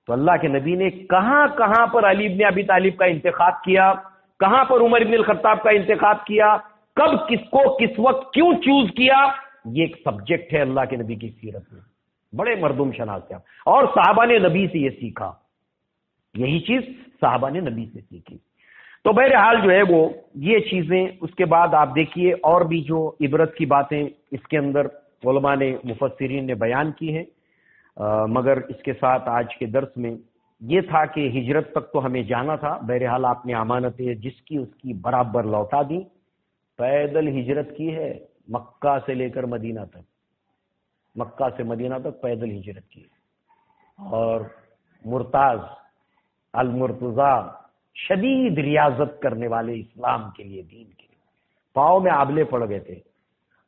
تو اللہ کے نبی نے کہاں کہاں پر علی بن ابی طالب کا انتخاب کیا، کہاں پر عمر بن الخطاب کا انتخاب کیا، کب کس کو کس وقت کیوں چوز کیا، یہ ایک سبجیکٹ ہے اللہ کے نبی کی سیرت میں، بڑے مردم شناس ہیں، اور صحابہ نے نبی سے یہ سیکھا، یہی چیز صحابہ نے نبی سے سیکھی۔ تو بہرحال جو ہے وہ یہ چیزیں، اس کے بعد آپ دیکھیے اور بھی جو عبرت کی باتیں اس کے اندر علماء نے، مفسرین نے بیان کی ہیں، مگر اس کے ساتھ آج کے درس میں یہ تھا کہ ہجرت تک تو ہمیں جانا تھا، بہرحال آپ نے امانتیں جس کی اس کی برابر لوٹا دی۔ پیدل ہجرت کی ہے مکہ سے لے کر مدینہ تک، مکہ سے مدینہ تک پیدل ہجرت کی، اور مرتاز المرتضی شدید ریاضت کرنے والے اسلام کے لیے، دین کے لیے، پاؤں میں آبلے پڑ گئے تھے۔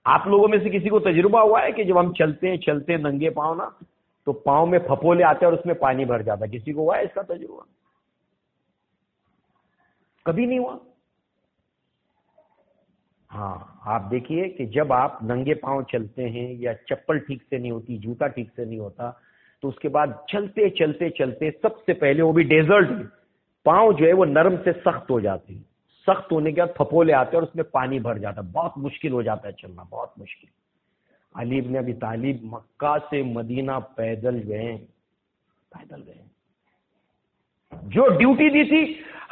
آپ لوگوں میں سے کسی کو تجربہ ہوا ہے کہ جب ہم چلتے ہیں ننگے پاؤں نا تو پاؤں میں پھپولے آتے ہیں اور اس میں پانی بھر جاتا ہے؟ کسی کو ہوا ہے اس کا تجربہ؟ کبھی نہیں ہوا؟ ہاں، آپ دیکھیے کہ جب آپ ننگے پاؤں چلتے ہیں یا چپل ٹھیک سے نہیں ہوتی، جوتا ٹھیک سے نہیں ہوتا، تو اس کے بعد چلتے چلتے چلتے سب سے پہلے، وہ بھی ڈیزرٹ میں، پاؤں جو ہے وہ نرم سے سخت ہو جاتے ہیں، سخت ہونے کے بعد پھپولے آتے ہیں اور اس میں پانی بھر جاتا ہے، بہت مشکل ہو جاتا ہے چلنا، بہت مشکل۔ علی بن ابی طالب مکہ سے مدینہ پیدل گئے، پیدل گئے، جو ڈیوٹی دی تھی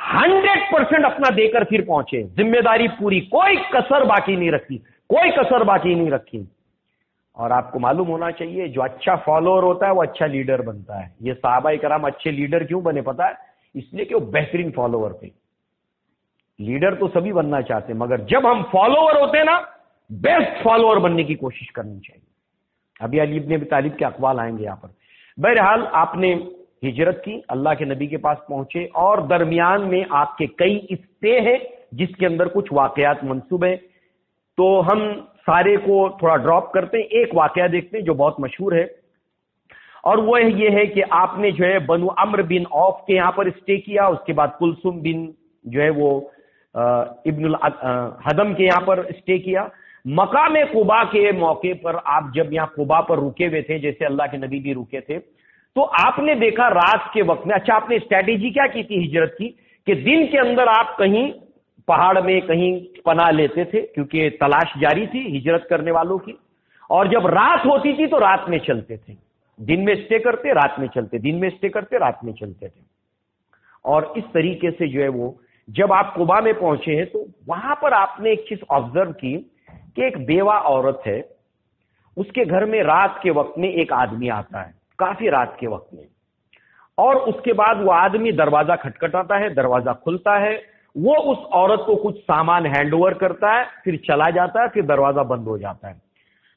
100% اپنا دے کر پھر پہنچے، ذمہ داری پوری، کوئی کسر باقی نہیں رکھی، کوئی کسر باقی نہیں رکھی۔ اور آپ کو معلوم ہونا چاہیے جو اچھا فالوور ہوتا ہے وہ اچھا لیڈر بنتا ہے۔ یہ صحابہ کرام اچھے لیڈر کیوں بنے پتا ہے؟ اس لیے کہ وہ بہترین فالوور تھے۔ لیڈر تو سبھی بننا چاہتے ہیں، مگر جب ہم فالوور ہوتے ہیں نا، بیسٹ فالوور بننے کی کوشش کرنی چاہیے۔ ابھی علی بن ابی طالب کے اقوال آئیں گے یہاں پر۔ بہرحال آپ نے ہجرت کی، اللہ کے نبی کے پاس پہنچے، اور درمیان میں آپ کے کئی اسٹے ہیں جس کے اندر کچھ واقعات منسوب ہیں، تو ہم سارے کو تھوڑا ڈراپ کرتے ہیں، ایک واقعہ دیکھتے ہیں جو بہت مشہور ہے، اور وہ یہ ہے کہ آپ نے جو ہے بنو عمرو بن عوف کے یہاں پر اسٹے کیا، اس کے بعد کلثوم بن جو ہے وہ ابن الحدم کے یہاں پر اسٹے کیا۔ مقام قباء کے موقع پر آپ جب یہاں قباء پر رکے ہوئے تھے، جیسے اللہ کے نبی بھی رکے تھے، تو آپ نے دیکھا رات کے وقت میں، اچھا آپ نے اسٹریٹجی کیا کی تھی ہجرت کی، کہ دن کے اندر آپ کہیں پہاڑ میں کہیں پناہ لیتے تھے، کیونکہ تلاش جاری تھی ہجرت کرنے والوں کی، اور جب رات ہوتی تھی تو رات میں چلتے تھے، دن میں اسٹے کرتے رات میں چلتے، دن میں اسٹے کرتے رات میں چلتے تھے۔ اور اس طریقے سے جو ہے وہ جب آپ قباء میں پہنچے ہیں تو وہاں پر آپ نے ایک چیز آبزرو کی کہ ایک بیوہ عورت ہے، اس کے گھر میں رات کے وقت میں ایک آدمی آتا ہے، کافی رات کے وقت میں، اور اس کے بعد وہ آدمی دروازہ کھٹکھٹاتا ہے، دروازہ کھلتا ہے، وہ اس عورت کو کچھ سامان ہینڈ اوور کرتا ہے، پھر چلا جاتا ہے، پھر دروازہ بند ہو جاتا ہے۔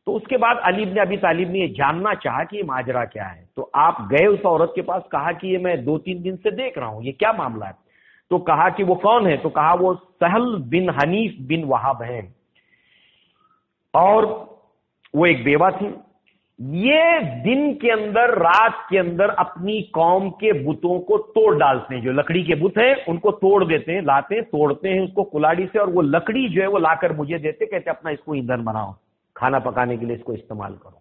تو اس کے بعد علی بن ابی طالب نے یہ جاننا چاہا کہ یہ ماجرا کیا ہے، تو آپ گئے اس عورت کے پاس، کہا کہ یہ میں 2-3 دن سے دیکھ رہا ہوں، یہ کیا معاملہ ہے؟ تو کہا کہ وہ کون ہے؟ تو کہا وہ سہل بن حنیف بن وہب ہے، اور وہ ایک بیوہ تھی۔ یہ دن کے اندر، رات کے اندر اپنی قوم کے بتوں کو توڑ ڈالتے ہیں، جو لکڑی کے بت ہیں ان کو توڑ دیتے ہیں، لاتے ہیں، توڑتے ہیں اس کو کلاڑی سے، اور وہ لکڑی جو ہے وہ لا کر مجھے دیتے، کہتے اپنا اس کو ایندھن بناؤ، کھانا پکانے کے لیے اس کو استعمال کرو۔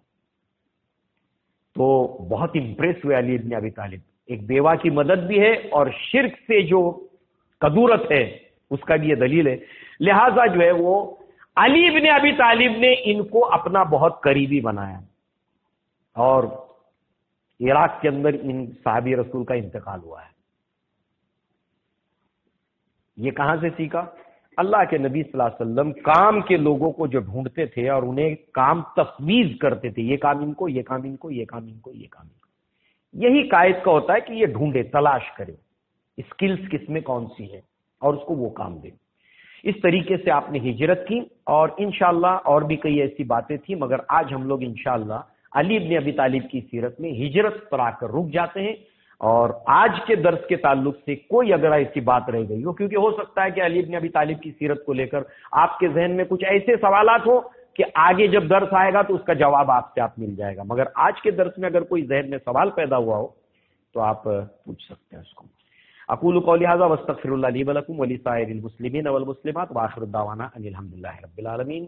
تو بہت امپریس ہوئے علی بن ابی طالب، ایک بیوہ کی مدد بھی ہے اور شرک سے جو کدورت ہے اس کا بھی یہ دلیل ہے۔ لہذا جو ہے وہ علی بن ابی طالب نے ان کو اپنا بہت قریبی بنایا، اور عراق کے اندر ان صحابی رسول کا انتقال ہوا ہے۔ یہ کہاں سے سیکھا؟ اللہ کے نبی صلی اللہ علیہ وسلم کام کے لوگوں کو جو ڈھونڈتے تھے اور انہیں کام تفویض کرتے تھے، یہ کام ان کو، یہ کام ان کو، یہ کام ان کو، یہ کام ان کو۔ یہی قائد کا ہوتا ہے کہ یہ ڈھونڈے، تلاش کرے، اسکلز کس میں کون سی ہے اور اس کو وہ کام دے۔ اس طریقے سے آپ نے ہجرت کی، اور انشاءاللہ اور بھی کئی ایسی باتیں تھیں، مگر آج ہم لوگ انشاءاللہ علی بن ابی طالب کی سیرت میں ہجرت پر آ کر رک جاتے ہیں۔ اور آج کے درس کے تعلق سے کوئی اگر ایسی بات رہ گئی ہو، کیونکہ ہو سکتا ہے کہ علی بن ابی طالب کی سیرت کو لے کر آپ کے ذہن میں کچھ ایسے سوالات ہوں کہ آگے جب درس آئے گا تو اس کا جواب آپ سے آپ مل جائے گا، مگر آج کے درس میں اگر کوئی ذہن میں سوال پیدا ہوا ہو تو آپ پوچھ سکتے ہیں اس کو۔ اقول قولی ھذا واستغفر اللہ لی ولکم ولسائر المسلمین والمسلمات، وآخر دعوانا ان الحمد للہ رب العالمین۔